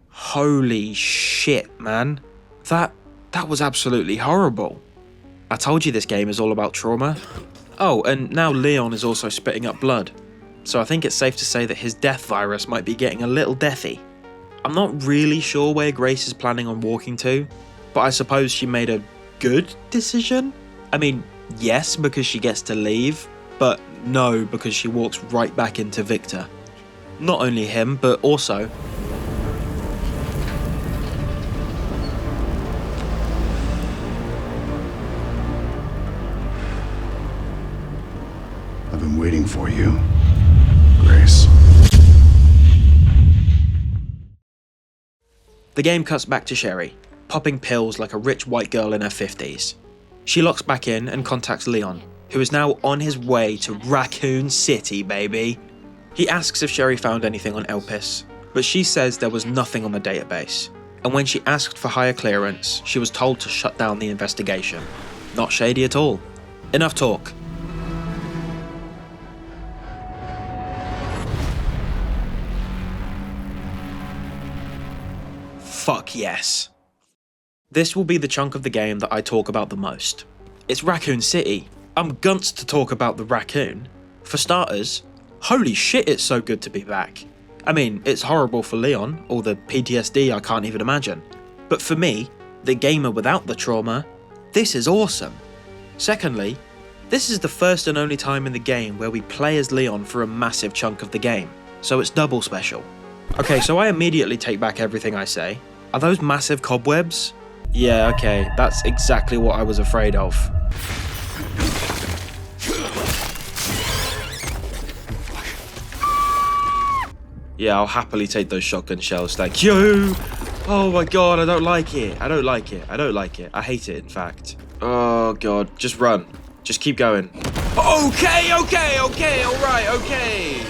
Holy shit, man. That was absolutely horrible. I told you this game is all about trauma. Oh, and now Leon is also spitting up blood. So I think it's safe to say that his death virus might be getting a little deathy. I'm not really sure where Grace is planning on walking to, but I suppose she made a good decision? I mean, yes, because she gets to leave, but no, because she walks right back into Victor. Not only him, but also...
I've been waiting for you, Grace.
The game cuts back to Sherry, popping pills like a rich white girl in her 50s. She locks back in and contacts Leon, who is now on his way to Raccoon City, baby. He asks if Sherry found anything on Elpis, but she says there was nothing on the database, and when she asked for higher clearance, she was told to shut down the investigation. Not shady at all. Enough talk. Fuck yes. This will be the chunk of the game that I talk about the most. It's Raccoon City. I'm gunst to talk about the raccoon. For starters, holy shit, it's so good to be back. I mean, it's horrible for Leon, or the PTSD I can't even imagine. But for me, the gamer without the trauma, this is awesome. Secondly, this is the first and only time in the game where we play as Leon for a massive chunk of the game, so it's double special. Okay, so I immediately take back everything I say. Are those massive cobwebs? Yeah, okay, that's exactly what I was afraid of. Yeah, I'll happily take those shotgun shells, thank you! Oh my god, I don't like it. I don't like it. I don't like it. I hate it, in fact. Oh god, just run. Just keep going. Okay, alright, okay.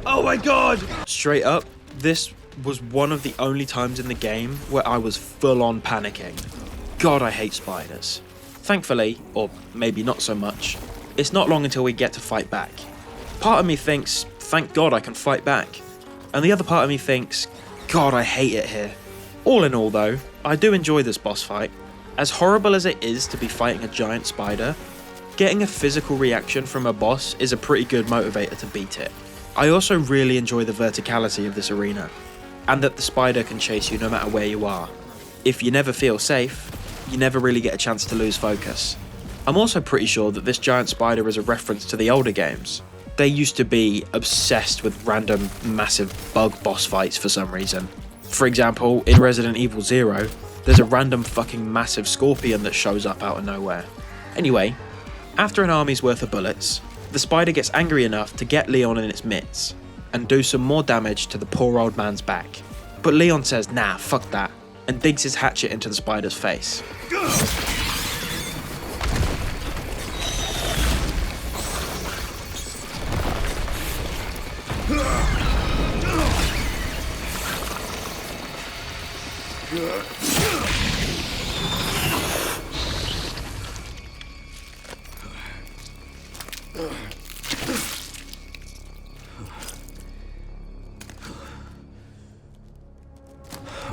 Oh my god! Straight up, this was one of the only times in the game where I was full on panicking. God, I hate spiders. Thankfully, or maybe not so much, it's not long until we get to fight back. Part of me thinks, thank God I can fight back. And the other part of me thinks, God, I hate it here. All in all though, I do enjoy this boss fight. As horrible as it is to be fighting a giant spider, getting a physical reaction from a boss is a pretty good motivator to beat it. I also really enjoy the verticality of this arena, and that the spider can chase you no matter where you are. If you never feel safe, you never really get a chance to lose focus. I'm also pretty sure that this giant spider is a reference to the older games. They used to be obsessed with random massive bug boss fights for some reason. For example, in Resident Evil 0, there's a random fucking massive scorpion that shows up out of nowhere. Anyway, after an army's worth of bullets, the spider gets angry enough to get Leon in its mitts and do some more damage to the poor old man's back. But Leon says, nah, fuck that, and digs his hatchet into the spider's face.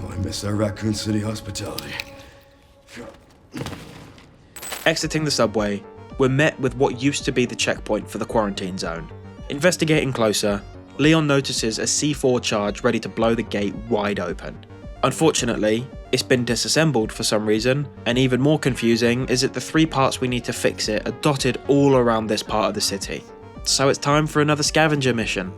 Oh, I miss our Raccoon City hospitality.
Exiting the subway, we're met with what used to be the checkpoint for the quarantine zone. Investigating closer, Leon notices a C4 charge ready to blow the gate wide open. Unfortunately, it's been disassembled for some reason, and even more confusing is that the 3 parts we need to fix it are dotted all around this part of the city. So it's time for another scavenger mission.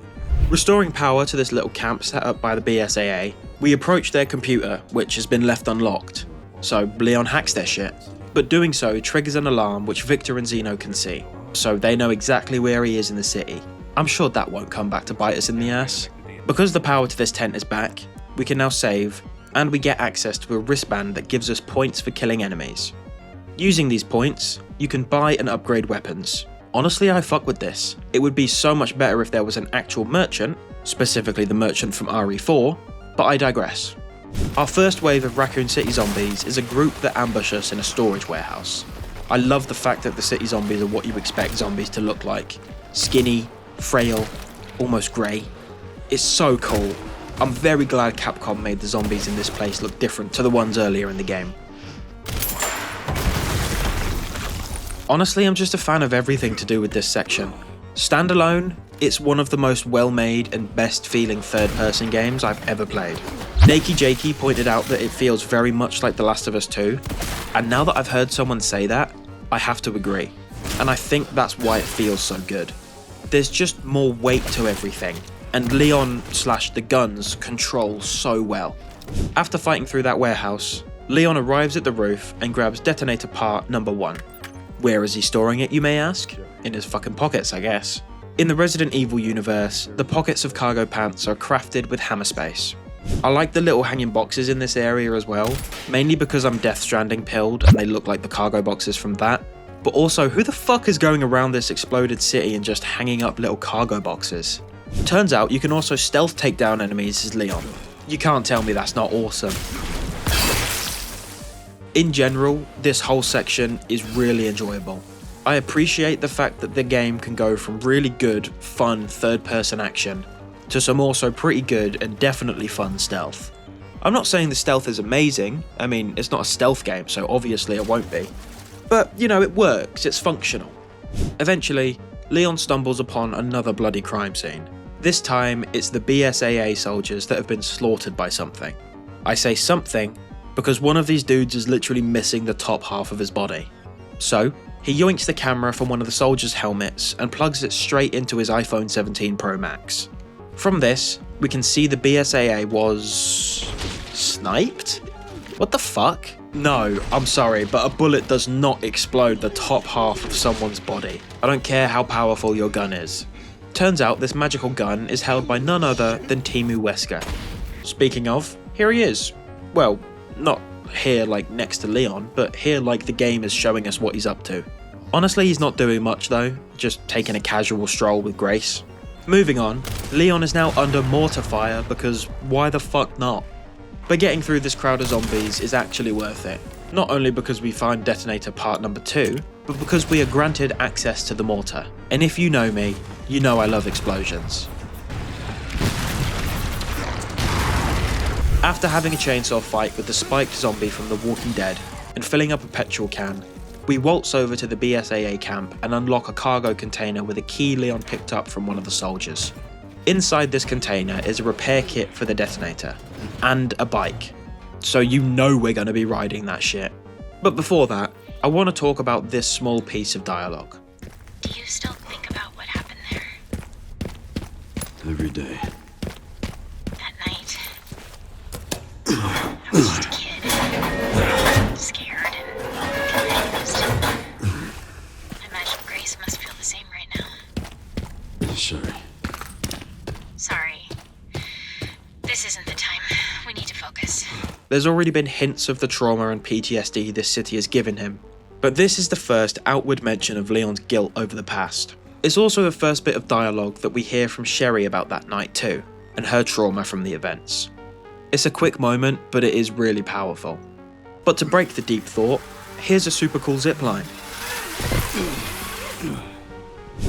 Restoring power to this little camp set up by the BSAA, we approach their computer, which has been left unlocked. So Leon hacks their shit, but doing so triggers an alarm which Victor and Zeno can see, so they know exactly where he is in the city. I'm sure that won't come back to bite us in the ass. Because the power to this tent is back, we can now save, and we get access to a wristband that gives us points for killing enemies. Using these points, you can buy and upgrade weapons. Honestly, I fuck with this. It would be so much better if there was an actual merchant, specifically the merchant from RE4, but I digress. Our first wave of Raccoon City zombies is a group that ambush us in a storage warehouse. I love the fact that the city zombies are what you expect zombies to look like. Skinny, frail, almost grey. It's so cool. I'm very glad Capcom made the zombies in this place look different to the ones earlier in the game. Honestly, I'm just a fan of everything to do with this section. Standalone, it's one of the most well-made and best-feeling third-person games I've ever played. Nakey Jakey pointed out that it feels very much like The Last of Us 2, and now that I've heard someone say that, I have to agree. And I think that's why it feels so good. There's just more weight to everything, and Leon/the guns control so well. After fighting through that warehouse, Leon arrives at the roof and grabs detonator part number 1. Where is he storing it, you may ask? In his fucking pockets, I guess. In the Resident Evil universe, the pockets of cargo pants are crafted with hammer space. I like the little hanging boxes in this area as well, mainly because I'm Death Stranding pilled and they look like the cargo boxes from that. But also, who the fuck is going around this exploded city and just hanging up little cargo boxes? Turns out you can also stealth take down enemies as Leon. You can't tell me that's not awesome. In general, this whole section is really enjoyable. I appreciate the fact that the game can go from really good, fun third-person action to some also pretty good and definitely fun stealth. I'm not saying the stealth is amazing, I mean, it's not a stealth game, so obviously it won't be. But, you know, it works, it's functional. Eventually, Leon stumbles upon another bloody crime scene. This time, it's the BSAA soldiers that have been slaughtered by something. I say something because one of these dudes is literally missing the top half of his body. So, he yoinks the camera from one of the soldiers' helmets and plugs it straight into his iPhone 17 Pro Max. From this, we can see the BSAA was... sniped? What the fuck? No, I'm sorry, but a bullet does not explode the top half of someone's body. I don't care how powerful your gun is. Turns out this magical gun is held by none other than Timu Wesker. Speaking of, here he is. Well, not here like next to Leon, but here like the game is showing us what he's up to. Honestly, he's not doing much though, just taking a casual stroll with Grace. Moving on, Leon is now under mortar fire because why the fuck not? But getting through this crowd of zombies is actually worth it. Not only because we find detonator part number 2, but because we are granted access to the mortar. And if you know me, you know I love explosions. After having a chainsaw fight with the spiked zombie from The Walking Dead and filling up a petrol can, we waltz over to the BSAA camp and unlock a cargo container with a key Leon picked up from one of the soldiers. Inside this container is a repair kit for the detonator, and a bike. So you know we're going to be riding that shit. But before that, I want to talk about this small piece of dialogue.
Do you still think about what happened there
Every day.
that night? I was just a kid, scared and confused. I imagine Grace must feel the same right now.
Sorry.
Sorry. This isn't the time. We need to focus.
There's already been hints of the trauma and PTSD this city has given him, but this is the first outward mention of Leon's guilt over the past. It's also the first bit of dialogue that we hear from Sherry about that night too, and her trauma from the events. It's a quick moment, but it is really powerful. But to break the deep thought, here's a super cool zipline.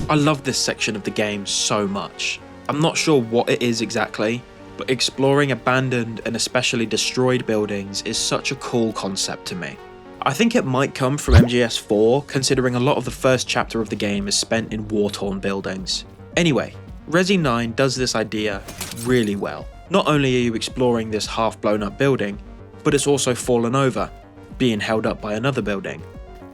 I love this section of the game so much. I'm not sure what it is exactly, but exploring abandoned and especially destroyed buildings is such a cool concept to me. I think it might come from MGS4, considering a lot of the first chapter of the game is spent in war-torn buildings. Anyway, Resi 9 does this idea really well. Not only are you exploring this half blown up building, but it's also fallen over, being held up by another building.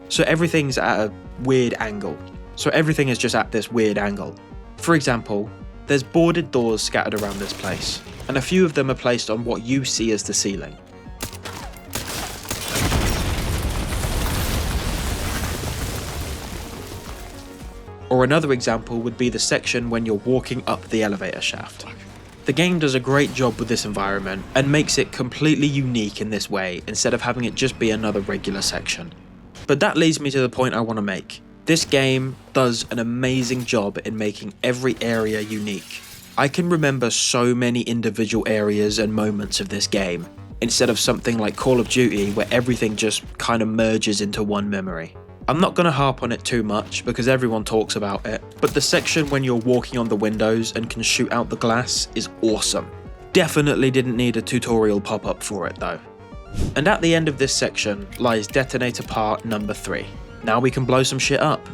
So everything's at a weird angle. So everything is just at this weird angle. For example, there's boarded doors scattered around this place, and a few of them are placed on what you see as the ceiling. Or another example would be the section when you're walking up the elevator shaft. The game does a great job with this environment and makes it completely unique in this way instead of having it just be another regular section. But that leads me to the point I want to make. This game does an amazing job in making every area unique. I can remember so many individual areas and moments of this game, instead of something like Call of Duty where everything just kind of merges into one memory. I'm not going to harp on it too much because everyone talks about it, but the section when you're walking on the windows and can shoot out the glass is awesome. Definitely didn't need a tutorial pop-up for it though. And at the end of this section lies detonator part number 3. Now we can blow some shit up.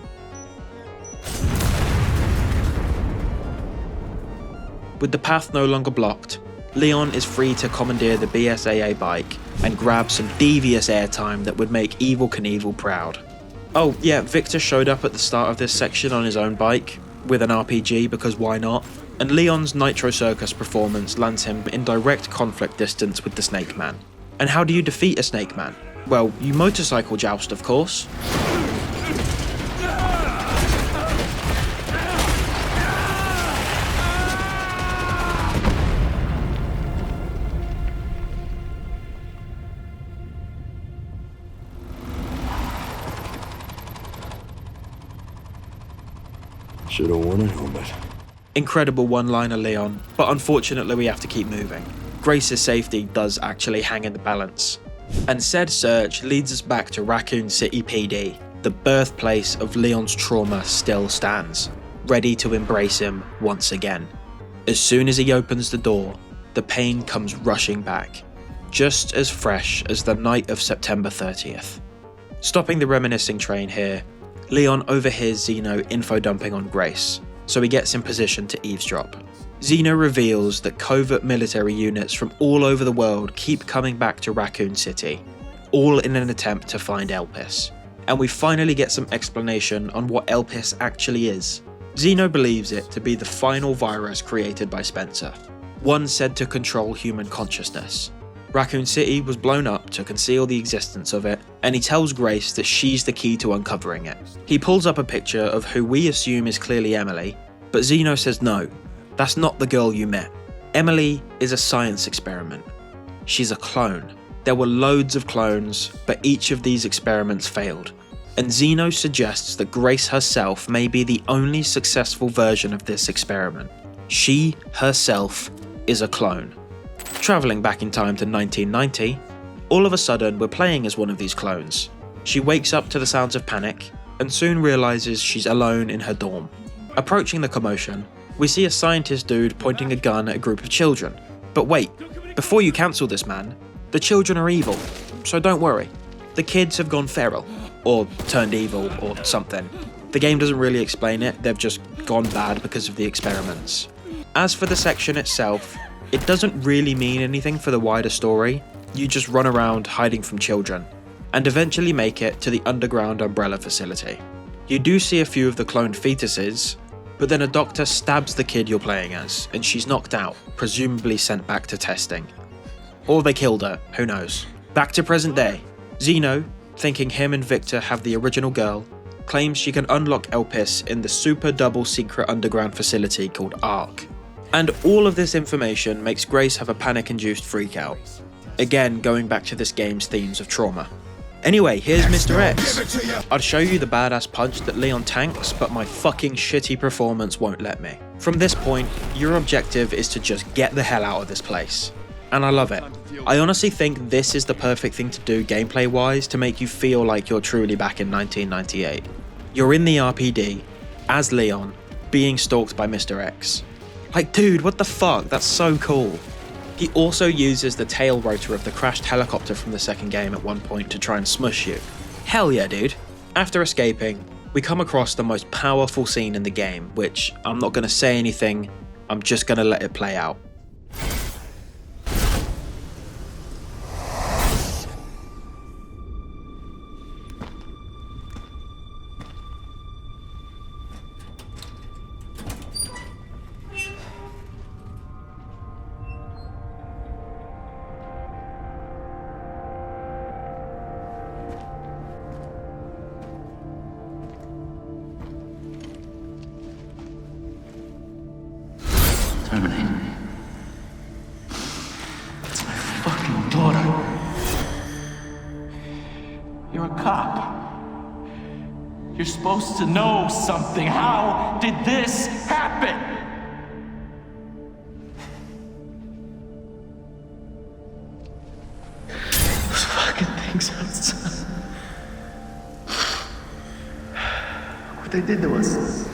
With the path no longer blocked, Leon is free to commandeer the BSAA bike and grab some devious airtime that would make Evel Knievel proud. Oh yeah, Victor showed up at the start of this section on his own bike, with an RPG because why not? And Leon's Nitro Circus performance lands him in direct conflict distance with the Snake Man. And how do you defeat a Snake Man? Well, you motorcycle joust of course.
Should've worn a helmet.
Incredible one-liner, Leon, but unfortunately we have to keep moving. Grace's safety does actually hang in the balance. And said search leads us back to Raccoon City PD. The birthplace of Leon's trauma still stands, ready to embrace him once again. As soon as he opens the door, the pain comes rushing back, just as fresh as the night of September 30th. Stopping the reminiscing train here, Leon overhears Zeno info dumping on Grace, so he gets in position to eavesdrop. Zeno reveals that covert military units from all over the world keep coming back to Raccoon City, all in an attempt to find Elpis. And we finally get some explanation on what Elpis actually is. Zeno believes it to be the final virus created by Spencer, one said to control human consciousness. Raccoon City was blown up to conceal the existence of it, and he tells Grace that she's the key to uncovering it. He pulls up a picture of who we assume is clearly Emily, but Zeno says no, that's not the girl you met. Emily is a science experiment. She's a clone. There were loads of clones, but each of these experiments failed. And Zeno suggests that Grace herself may be the only successful version of this experiment. She, herself, is a clone. Travelling back in time to 1990, all of a sudden we're playing as one of these clones. She wakes up to the sounds of panic, and soon realises she's alone in her dorm. Approaching the commotion, we see a scientist dude pointing a gun at a group of children. But wait, before you cancel this man, the children are evil, so don't worry. The kids have gone feral, or turned evil, or something. The game doesn't really explain it, they've just gone bad because of the experiments. As for the section itself, it doesn't really mean anything for the wider story. You just run around hiding from children, and eventually make it to the underground umbrella facility. You do see a few of the cloned fetuses, but then a doctor stabs the kid you're playing as, and she's knocked out, presumably sent back to testing. Or they killed her, who knows. Back to present day. Zeno, thinking him and Victor have the original girl, claims she can unlock Elpis in the super double secret underground facility called ARC. And all of this information makes Grace have a panic-induced freakout. Again, going back to this game's themes of trauma. Anyway, here's Mr. X. I'd show you the badass punch that Leon tanks, but my fucking shitty performance won't let me. From this point, your objective is to just get the hell out of this place. And I love it. I honestly think this is the perfect thing to do gameplay-wise to make you feel like you're truly back in 1998. You're in the RPD, as Leon, being stalked by Mr. X. Like, dude, what the fuck? That's so cool. He also uses the tail rotor of the crashed helicopter from the second game at one point to try and smush you. Hell yeah, dude. After escaping, we come across the most powerful scene in the game, which I'm not going to say anything, I'm just going to let it play out.
Terminate. That's my fucking daughter. You're a cop. You're supposed to know something. How did this happen? Those fucking things outside. What they did to us.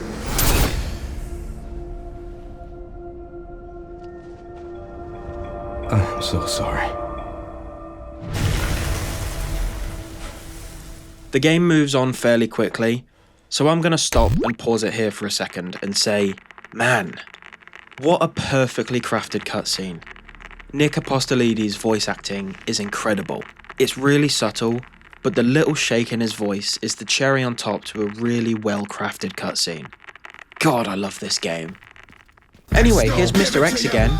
I'm so sorry.
The game moves on fairly quickly, so I'm going to stop and pause it here for a second and say, man, what a perfectly crafted cutscene. Nick Apostolides' voice acting is incredible. It's really subtle, but the little shake in his voice is the cherry on top to a really well-crafted cutscene. God, I love this game. Anyway, here's Mr. X again,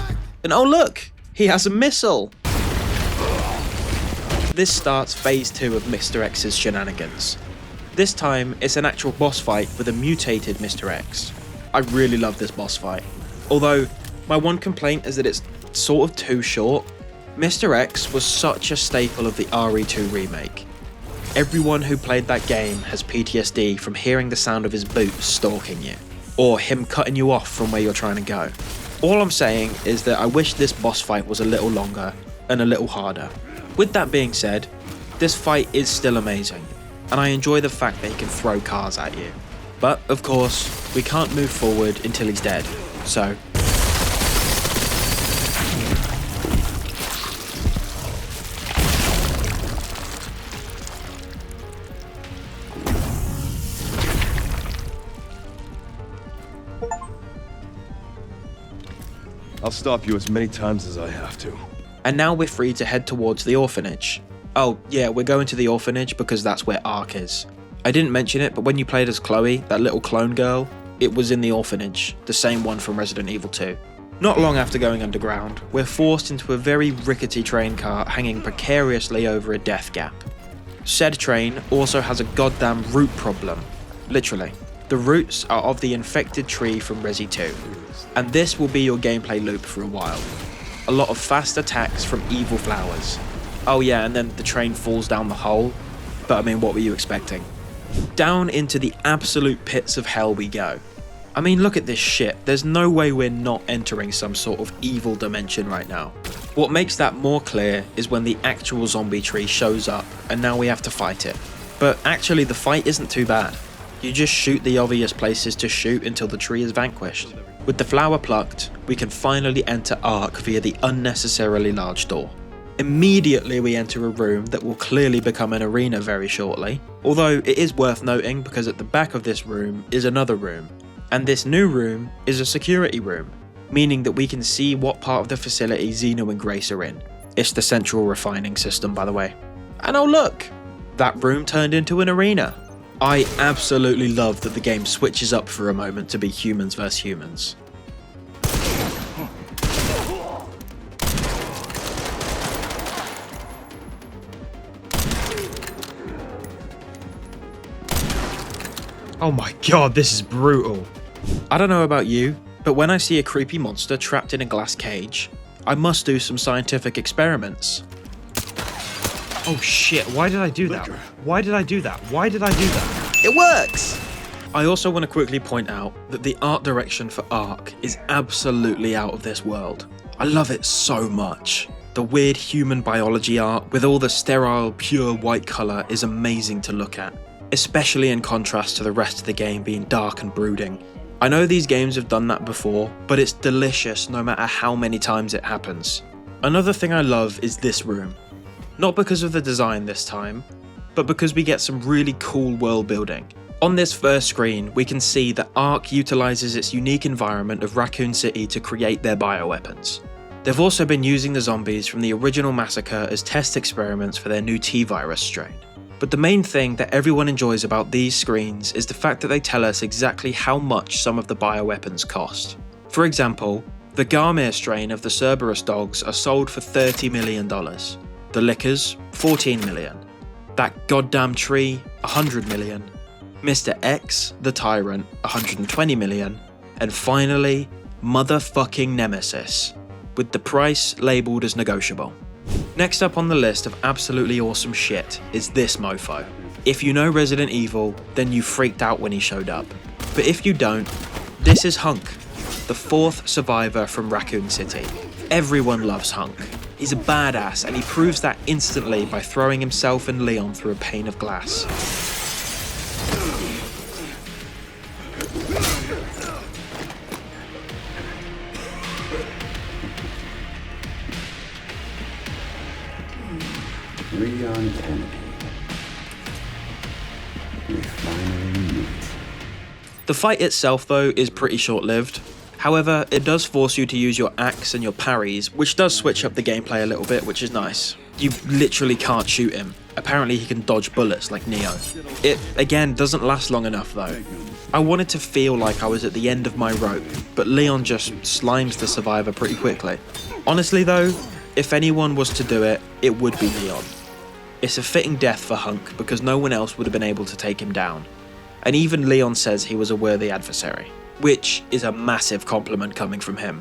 and oh look! He has a missile! This starts phase 2 of Mr. X's shenanigans. This time, it's an actual boss fight with a mutated Mr. X. I really love this boss fight. Although, my one complaint is that it's sort of too short. Mr. X was such a staple of the RE2 remake. Everyone who played that game has PTSD from hearing the sound of his boots stalking you. or him cutting you off from where you're trying to go. All I'm saying is that I wish this boss fight was a little longer and a little harder. With that being said, this fight is still amazing, and I enjoy the fact that he can throw cars at you. But, of course, we can't move forward until he's dead, so...
I'll stop you as many times as I have to.
And now we're free to head towards the orphanage. Oh, yeah, we're going to the orphanage because that's where Ark is. I didn't mention it, but when you played as Chloe, that little clone girl, it was in the orphanage, the same one from Resident Evil 2. Not long after going underground, we're forced into a very rickety train car hanging precariously over a death gap. Said train also has a goddamn root problem. Literally. The roots are of the infected tree from Resi 2. And this will be your gameplay loop for a while. A lot of fast attacks from evil flowers. Oh yeah, and then the train falls down the hole. But I mean, what were you expecting? Down into the absolute pits of hell we go. I mean, look at this shit. There's no way we're not entering some sort of evil dimension right now. What makes that more clear is when the actual zombie tree shows up and now we have to fight it. But actually the fight isn't too bad. You just shoot the obvious places to shoot until the tree is vanquished. With the flower plucked, we can finally enter Ark via the unnecessarily large door. Immediately we enter a room that will clearly become an arena very shortly, although it is worth noting because at the back of this room is another room, and this new room is a security room, meaning that we can see what part of the facility Zeno and Grace are in. It's the central refining system, by the way. And oh look! That room turned into an arena. I absolutely love that the game switches up for a moment to be humans versus humans. Oh my god, this is brutal. I don't know about you, but when I see a creepy monster trapped in a glass cage, I must do some scientific experiments. Oh shit, why did I do that? Why did I do that? Why did I do that? It works! I also want to quickly point out that the art direction for Ark is absolutely out of this world. I love it so much. The weird human biology art with all the sterile, pure white colour is amazing to look at, especially in contrast to the rest of the game being dark and brooding. I know these games have done that before, but it's delicious no matter how many times it happens. Another thing I love is this room. Not because of the design this time, but because we get some really cool world building. On this first screen, we can see that Ark utilises its unique environment of Raccoon City to create their bioweapons. They've also been using the zombies from the original massacre as test experiments for their new T-virus strain. But the main thing that everyone enjoys about these screens is the fact that they tell us exactly how much some of the bioweapons cost. For example, the Garmir strain of the Cerberus dogs are sold for $30 million. The Lickers, $14 million. That goddamn tree, $100 million. Mr. X, the Tyrant, $120 million. And finally, motherfucking Nemesis, with the price labelled as negotiable. Next up on the list of absolutely awesome shit is this mofo. If you know Resident Evil, then you freaked out when he showed up. But if you don't, this is Hunk, the fourth survivor from Raccoon City. Everyone loves Hunk. He's a badass, and he proves that instantly by throwing himself and Leon through a pane of glass.
Leon Kennedy. We finally meet.
The fight itself, though, is pretty short-lived. However, it does force you to use your axe and your parries, which does switch up the gameplay a little bit, which is nice. You literally can't shoot him. Apparently he can dodge bullets like Neo. It, again, doesn't last long enough though. I wanted to feel like I was at the end of my rope, but Leon just slimes the survivor pretty quickly. Honestly though, if anyone was to do it, it would be Leon. It's a fitting death for Hunk because no one else would have been able to take him down. And even Leon says he was a worthy adversary, which is a massive compliment coming from him.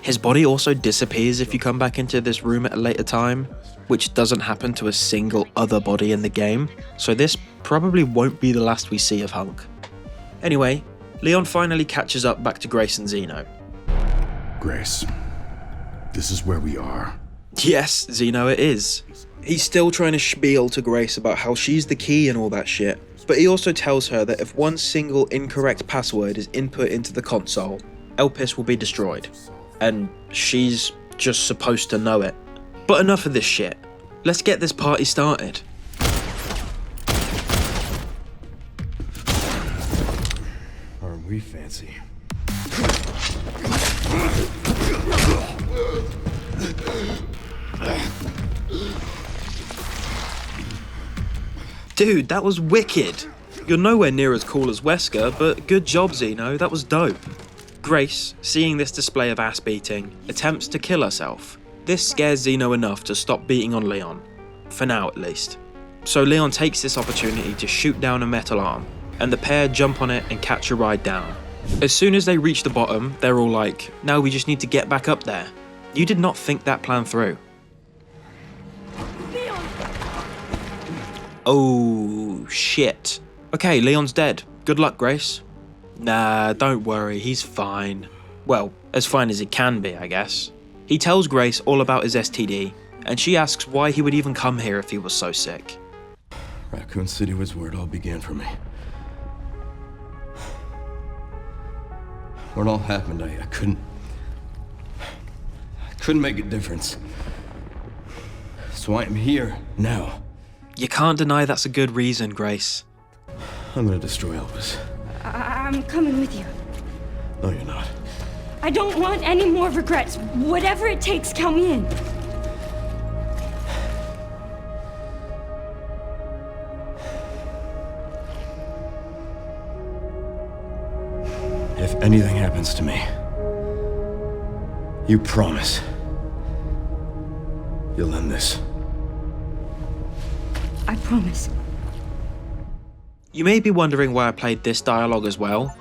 His body also disappears if you come back into this room at a later time, which doesn't happen to a single other body in the game, so this probably won't be the last we see of Hunk. Anyway, Leon finally catches up back to Grace and Zeno.
Grace, this is where we are.
Yes, Zeno, it is. He's still trying to spiel to Grace about how she's the key and all that shit, but he also tells her that if one single incorrect password is input into the console, Elpis will be destroyed. And she's just supposed to know it. But enough of this shit. Let's get this party started.
Aren't we fancy?
Dude, that was wicked. You're nowhere near as cool as Wesker, but good job, Zeno, that was dope. Grace, seeing this display of ass beating, attempts to kill herself. This scares Zeno enough to stop beating on Leon. For now, at least. So Leon takes this opportunity to shoot down a metal arm, and the pair jump on it and catch a ride down. As soon as they reach the bottom, they're all like, now we just need to get back up there. You did not think that plan through. Oh, shit. Okay, Leon's dead. Good luck, Grace. Nah, don't worry, he's fine. Well, as fine as he can be, I guess. He tells Grace all about his STD, and she asks why he would even come here if he was so sick.
Raccoon City was where it all began for me. When it all happened, I couldn't make a difference. So I am here now.
You can't deny that's a good reason, Grace.
I'm gonna destroy Elvis.
I'm coming with you.
No, you're not.
I don't want any more regrets. Whatever it takes, count me in.
If anything happens to me, you promise you'll end this.
I promise.
You may be wondering why I played this dialogue as well.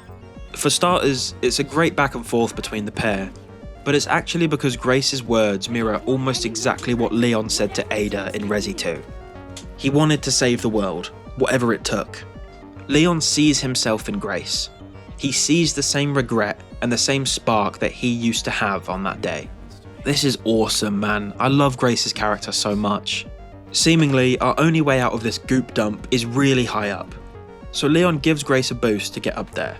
For starters, it's a great back and forth between the pair, but it's actually because Grace's words mirror almost exactly what Leon said to Ada in Resi 2. He wanted to save the world, whatever it took. Leon sees himself in Grace. He sees the same regret and the same spark that he used to have on that day. This is awesome, man. I love Grace's character so much. Seemingly, our only way out of this goop dump is really high up. So Leon gives Grace a boost to get up there.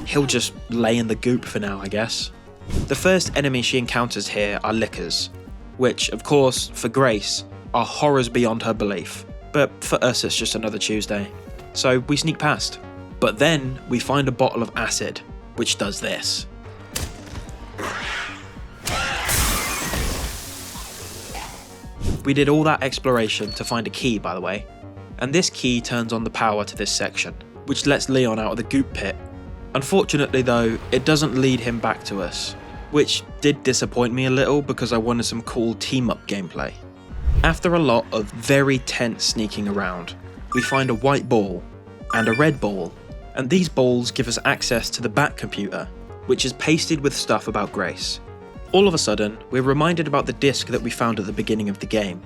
He'll just lay in the goop for now, I guess. The first enemy she encounters here are lickers, which, of course, for Grace, are horrors beyond her belief. But for us, it's just another Tuesday. So we sneak past. But then we find a bottle of acid, which does this. We did all that exploration to find a key, by the way. And this key turns on the power to this section, which lets Leon out of the goop pit. Unfortunately though, it doesn't lead him back to us, which did disappoint me a little because I wanted some cool team-up gameplay. After a lot of very tense sneaking around, we find a white ball and a red ball, and these balls give us access to the back computer, which is pasted with stuff about Grace. All of a sudden, we're reminded about the disc that we found at the beginning of the game.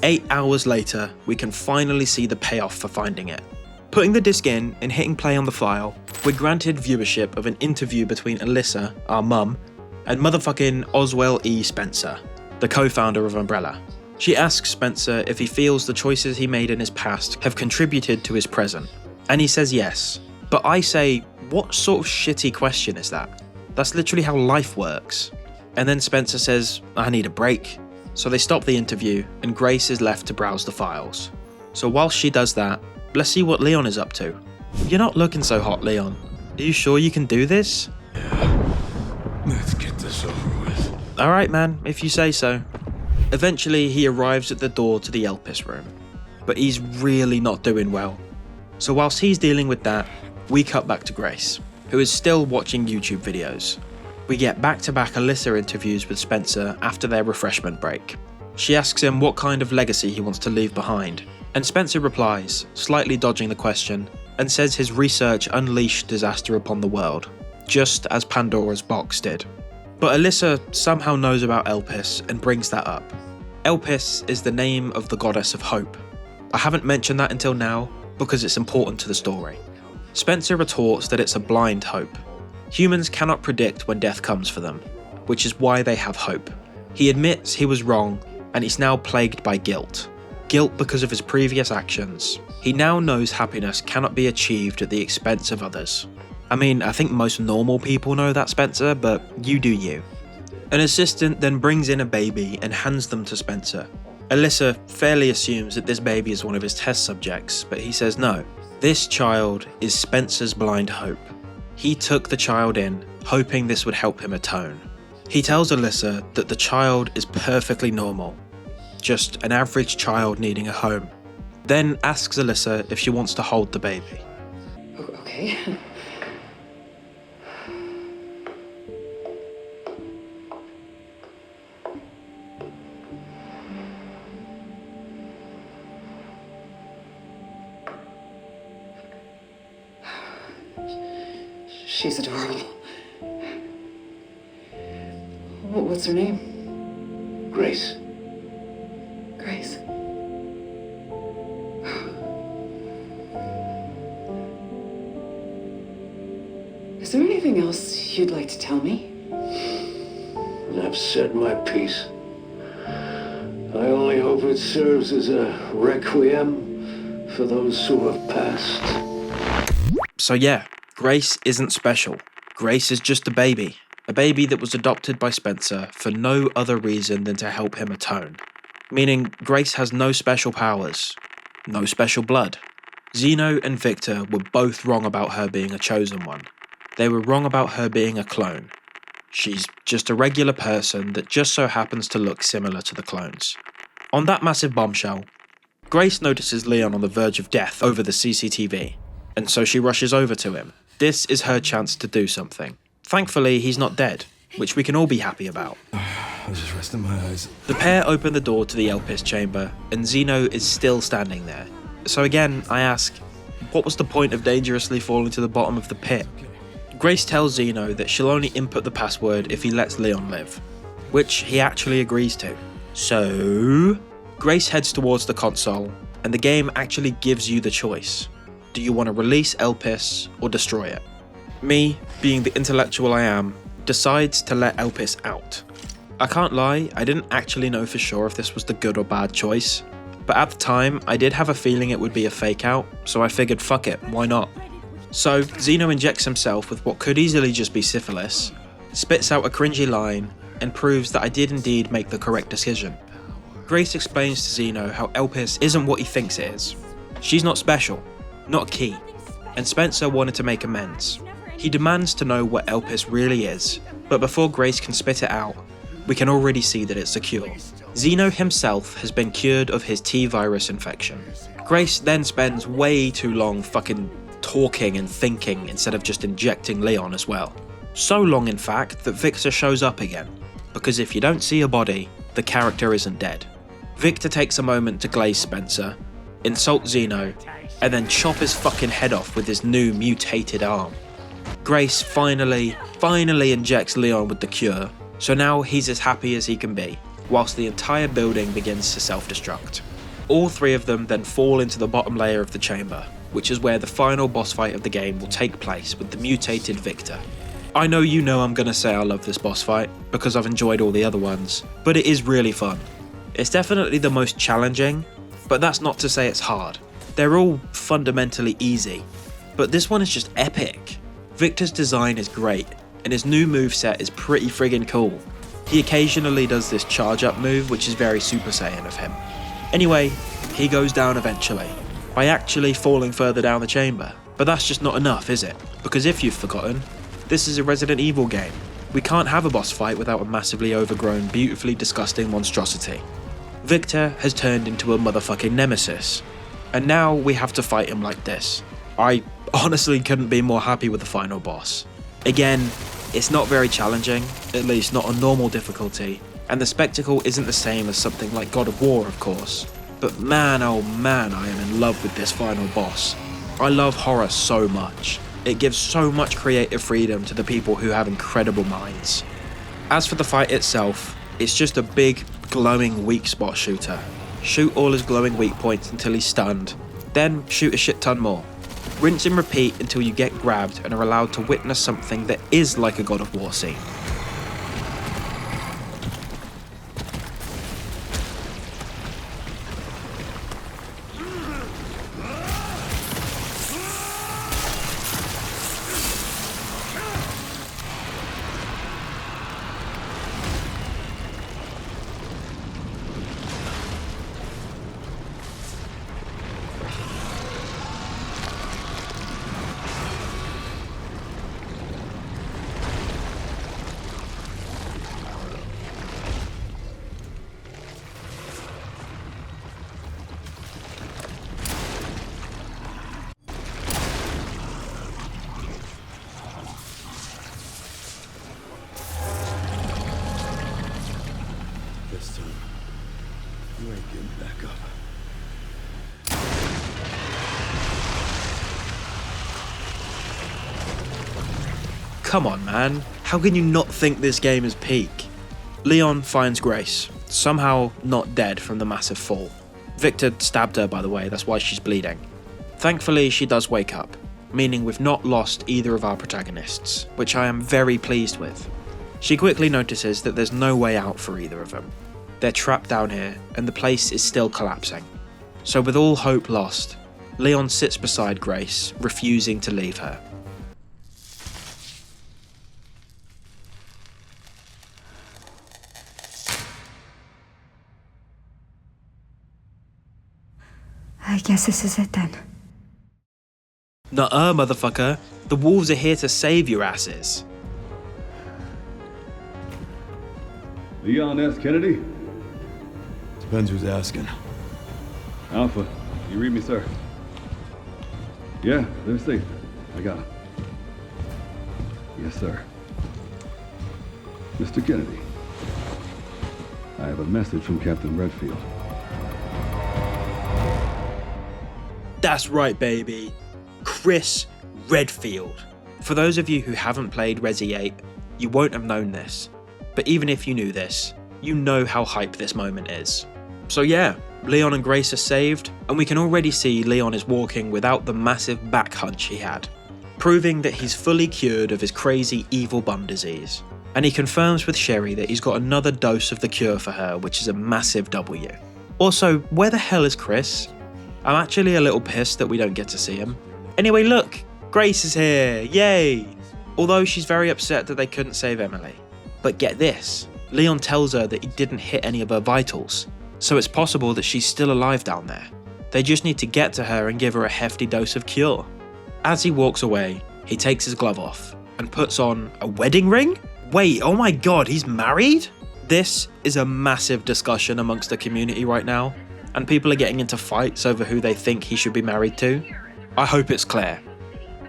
8 hours later, we can finally see the payoff for finding it. Putting the disc in and hitting play on the file, we're granted viewership of an interview between Alyssa, our mum, and motherfucking Oswell E. Spencer, the co-founder of Umbrella. She asks Spencer if he feels the choices he made in his past have contributed to his present, and he says yes. But I say, what sort of shitty question is that? That's literally how life works. And then Spencer says, I need a break. So they stop the interview, and Grace is left to browse the files. So whilst she does that, let's see what Leon is up to. You're not looking so hot, Leon. Are you sure you can do this?
Yeah. Let's get this over with.
Alright man, if you say so. Eventually he arrives at the door to the Elpis room, but he's really not doing well. So whilst he's dealing with that, we cut back to Grace, who is still watching YouTube videos. We get back-to-back Alyssa interviews with Spencer after their refreshment break. She asks him what kind of legacy he wants to leave behind, and Spencer replies, slightly dodging the question, and says his research unleashed disaster upon the world, just as Pandora's box did. But Alyssa somehow knows about Elpis and brings that up. Elpis is the name of the goddess of hope. I haven't mentioned that until now because it's important to the story. Spencer retorts that it's a blind hope. Humans cannot predict when death comes for them, which is why they have hope. He admits he was wrong, and he's now plagued by guilt. Guilt because of his previous actions. He now knows happiness cannot be achieved at the expense of others. I mean, I think most normal people know that, Spencer, but you do you. An assistant then brings in a baby and hands them to Spencer. Alyssa fairly assumes that this baby is one of his test subjects, but he says no. This child is Spencer's blind hope. He took the child in, hoping this would help him atone. He tells Alyssa that the child is perfectly normal, just an average child needing a home. Then asks Alyssa if she wants to hold the baby.
Okay. She's adorable. What's her name?
Grace.
Grace. Is there anything else you'd like to tell me?
I've said my piece. I only hope it serves as a requiem for those who have passed.
So yeah, Grace isn't special. Grace is just a baby that was adopted by Spencer for no other reason than to help him atone. Meaning Grace has no special powers, no special blood. Zeno and Victor were both wrong about her being a chosen one. They were wrong about her being a clone. She's just a regular person that just so happens to look similar to the clones. On that massive bombshell, Grace notices Leon on the verge of death over the CCTV, and so she rushes over to him. This is her chance to do something. Thankfully, he's not dead, which we can all be happy about.
I was just resting my eyes.
The pair open the door to the Elpis chamber, and Zeno is still standing there. So again, I ask, what was the point of dangerously falling to the bottom of the pit? Grace tells Zeno that she'll only input the password if he lets Leon live, which he actually agrees to. So, Grace heads towards the console, and the game actually gives you the choice. Do you want to release Elpis or destroy it? Me, being the intellectual I am, decides to let Elpis out. I can't lie, I didn't actually know for sure if this was the good or bad choice, but at the time I did have a feeling it would be a fake out, so I figured fuck it, why not? So Zeno injects himself with what could easily just be syphilis, spits out a cringy line, and proves that I did indeed make the correct decision. Grace explains to Zeno how Elpis isn't what he thinks it is. She's not special, not key, and Spencer wanted to make amends. He demands to know what Elpis really is, but before Grace can spit it out, we can already see that it's a cure. Zeno himself has been cured of his T-virus infection. Grace then spends way too long fucking talking and thinking instead of just injecting Leon as well. So long in fact that Victor shows up again, because if you don't see a body, the character isn't dead. Victor takes a moment to glaze Spencer, insult Zeno, and then chop his fucking head off with his new mutated arm. Grace finally injects Leon with the cure, so now he's as happy as he can be, whilst the entire building begins to self-destruct. All three of them then fall into the bottom layer of the chamber, which is where the final boss fight of the game will take place with the mutated Victor. I know you know I'm gonna say I love this boss fight, because I've enjoyed all the other ones, but it is really fun. It's definitely the most challenging, but that's not to say it's hard. They're all fundamentally easy, but this one is just epic. Victor's design is great, and his new moveset is pretty friggin' cool. He occasionally does this charge up move, which is very Super Saiyan of him. Anyway, he goes down eventually, by actually falling further down the chamber. But that's just not enough, is it? Because if you've forgotten, this is a Resident Evil game. We can't have a boss fight without a massively overgrown, beautifully disgusting monstrosity. Victor has turned into a motherfucking nemesis, and now we have to fight him like this. I honestly couldn't be more happy with the final boss. Again, it's not very challenging, at least not on normal difficulty, and the spectacle isn't the same as something like God of War, of course. But man, oh man, I am in love with this final boss. I love horror so much. It gives so much creative freedom to the people who have incredible minds. As for the fight itself, it's just a big, glowing weak spot shooter. Shoot all his glowing weak points until he's stunned, then shoot a shit ton more. Rinse and repeat until you get grabbed and are allowed to witness something that is like a God of War scene.
This time, you ain't getting back up.
Come on, man. How can you not think this game is peak? Leon finds Grace, somehow not dead from the massive fall. Victor stabbed her, by the way, that's why she's bleeding. Thankfully, she does wake up, meaning we've not lost either of our protagonists, which I am very pleased with. She quickly notices that there's no way out for either of them. They're trapped down here, and the place is still collapsing. So with all hope lost, Leon sits beside Grace, refusing to leave her.
I guess this is it then.
Nuh-uh, motherfucker. The wolves are here to save your asses.
Leon S. Kennedy?
Depends who's asking.
Alpha, you read me, sir? Yeah, they're safe. I got him. Yes, sir. Mr. Kennedy, I have a message from Captain Redfield.
That's right, baby. Chris Redfield. For those of you who haven't played Resi 8, you won't have known this. But even if you knew this, you know how hype this moment is. So yeah, Leon and Grace are saved, and we can already see Leon is walking without the massive back hunch he had, proving that he's fully cured of his crazy evil bum disease. And he confirms with Sherry that he's got another dose of the cure for her, which is a massive W. Also, where the hell is Chris? I'm actually a little pissed that we don't get to see him. Anyway, look, Grace is here, yay! Although she's very upset that they couldn't save Emily. But get this, Leon tells her that he didn't hit any of her vitals, so it's possible that she's still alive down there. They just need to get to her and give her a hefty dose of cure. As he walks away, he takes his glove off and puts on a wedding ring? Wait, oh my god, he's married? This is a massive discussion amongst the community right now, and people are getting into fights over who they think he should be married to. I hope it's clear.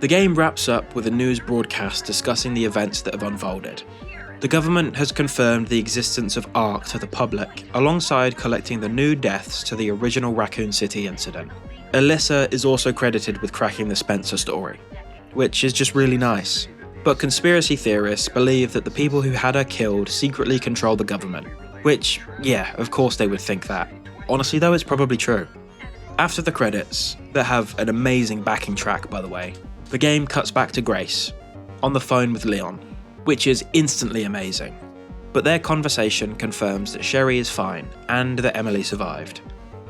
The game wraps up with a news broadcast discussing the events that have unfolded. The government has confirmed the existence of ARC to the public, alongside collecting the new deaths to the original Raccoon City incident. Alyssa is also credited with cracking the Spencer story, which is just really nice. But conspiracy theorists believe that the people who had her killed secretly control the government, which, yeah, of course they would think that. Honestly though, it's probably true. After the credits, that have an amazing backing track by the way, the game cuts back to Grace, on the phone with Leon, which is instantly amazing. But their conversation confirms that Sherry is fine, and that Emily survived.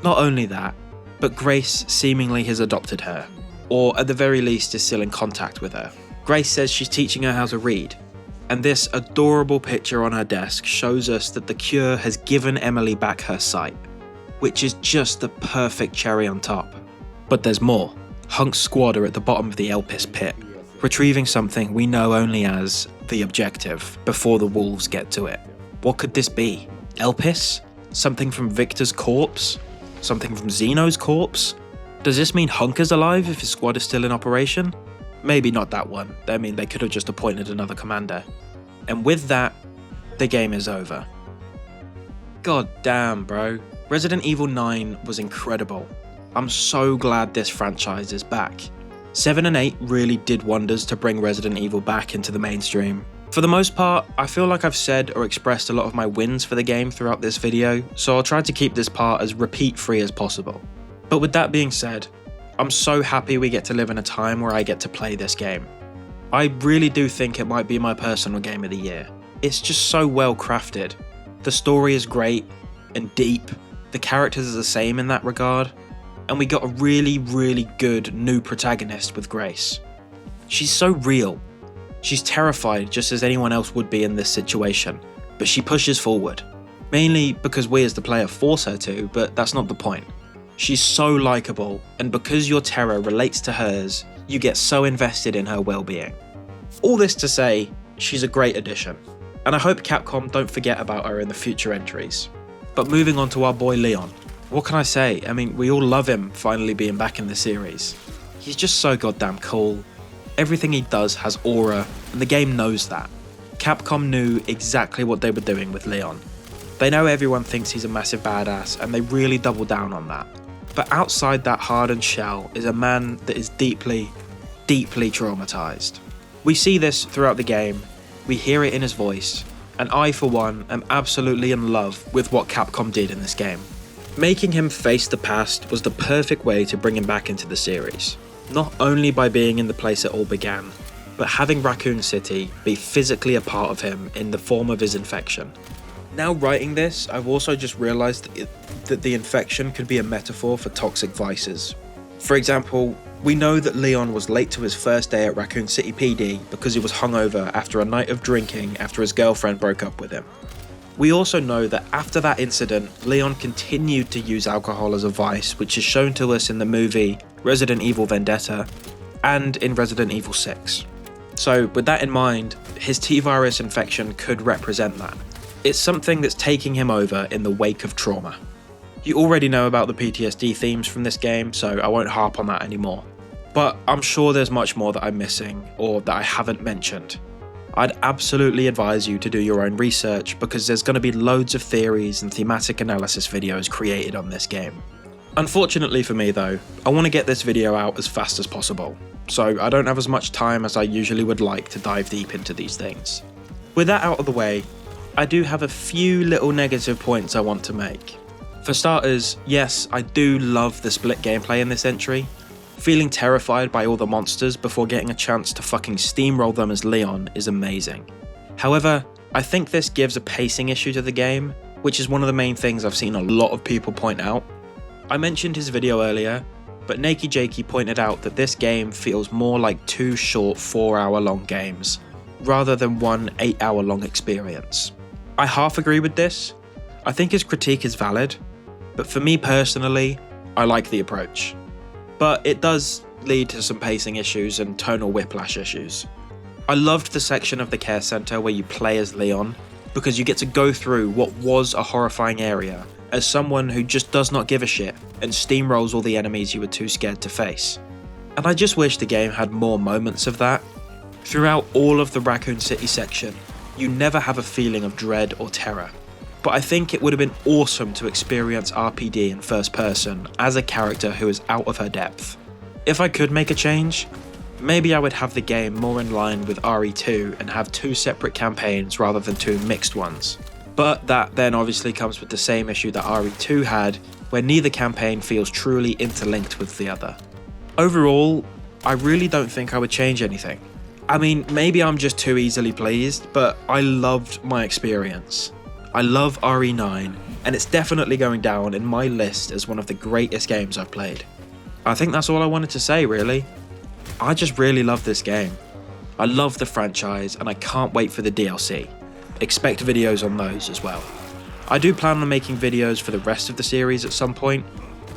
Not only that, but Grace seemingly has adopted her, or at the very least is still in contact with her. Grace says she's teaching her how to read, and this adorable picture on her desk shows us that the cure has given Emily back her sight, which is just the perfect cherry on top. But there's more. Hunk's squad are at the bottom of the Elpis pit, retrieving something we know only as the objective before the wolves get to it. What could this be? Elpis? Something from Victor's corpse? Something from Zeno's corpse? Does this mean Hunk is alive if his squad is still in operation? Maybe not that one. I mean, they could have just appointed another commander. And with that, the game is over. God damn, bro. Resident Evil 9 was incredible. I'm so glad this franchise is back. 7 and 8 really did wonders to bring Resident Evil back into the mainstream. For the most part, I feel like I've said or expressed a lot of my wins for the game throughout this video, so I'll try to keep this part as repeat-free as possible. But with that being said, I'm so happy we get to live in a time where I get to play this game. I really do think it might be my personal game of the year. It's just so well crafted. The story is great and deep, the characters are the same in that regard, and we got a really, really good new protagonist with Grace. She's so real. She's terrified just as anyone else would be in this situation, but she pushes forward. Mainly because we as the player force her to, but that's not the point. She's so likeable, and because your terror relates to hers, you get so invested in her well-being. All this to say, she's a great addition, and I hope Capcom don't forget about her in the future entries. But moving on to our boy Leon. What can I say? I mean, we all love him finally being back in the series. He's just so goddamn cool. Everything he does has aura, and the game knows that. Capcom knew exactly what they were doing with Leon. They know everyone thinks he's a massive badass, and they really double down on that. But outside that hardened shell is a man that is deeply, deeply traumatized. We see this throughout the game, we hear it in his voice, and I for one am absolutely in love with what Capcom did in this game. Making him face the past was the perfect way to bring him back into the series, not only by being in the place it all began, but having Raccoon City be physically a part of him in the form of his infection. Now writing this, I've also just realised that the infection could be a metaphor for toxic vices. For example, we know that Leon was late to his first day at Raccoon City PD because he was hungover after a night of drinking after his girlfriend broke up with him. We also know that after that incident, Leon continued to use alcohol as a vice, which is shown to us in the movie Resident Evil Vendetta and in Resident Evil 6. So with that in mind, his T-virus infection could represent that. It's something that's taking him over in the wake of trauma. You already know about the PTSD themes from this game, so I won't harp on that anymore. But I'm sure there's much more that I'm missing, or that I haven't mentioned. I'd absolutely advise you to do your own research because there's going to be loads of theories and thematic analysis videos created on this game. Unfortunately for me though, I want to get this video out as fast as possible, so I don't have as much time as I usually would like to dive deep into these things. With that out of the way, I do have a few little negative points I want to make. For starters, yes, I do love the split gameplay in this entry. Feeling terrified by all the monsters before getting a chance to fucking steamroll them as Leon is amazing. However, I think this gives a pacing issue to the game, which is one of the main things I've seen a lot of people point out. I mentioned his video earlier, but Nakey Jakey pointed out that this game feels more like 2 short 4-hour long games, rather than one 8-hour long experience. I half agree with this. I think his critique is valid, but for me personally, I like the approach. But it does lead to some pacing issues and tonal whiplash issues. I loved the section of the care centre where you play as Leon, because you get to go through what was a horrifying area as someone who just does not give a shit and steamrolls all the enemies you were too scared to face. And I just wish the game had more moments of that. Throughout all of the Raccoon City section, you never have a feeling of dread or terror. But I think it would have been awesome to experience RPD in first person as a character who is out of her depth. If I could make a change, maybe I would have the game more in line with RE2 and have 2 separate campaigns rather than 2 mixed ones. But that then obviously comes with the same issue that RE2 had, where neither campaign feels truly interlinked with the other. Overall, I really don't think I would change anything. I mean, maybe I'm just too easily pleased, but I loved my experience. I love RE9, and it's definitely going down in my list as one of the greatest games I've played. I think that's all I wanted to say, really. I just really love this game. I love the franchise, and I can't wait for the DLC. Expect videos on those as well. I do plan on making videos for the rest of the series at some point,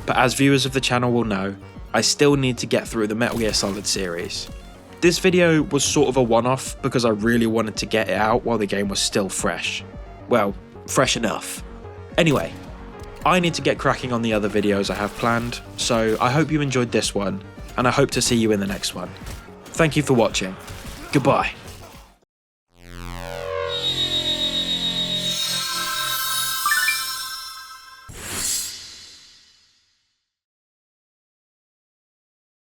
but as viewers of the channel will know, I still need to get through the Metal Gear Solid series. This video was sort of a one-off because I really wanted to get it out while the game was still fresh. Well, fresh enough. Anyway, I need to get cracking on the other videos I have planned, so I hope you enjoyed this one, and I hope to see you in the next one. Thank you for watching. Goodbye.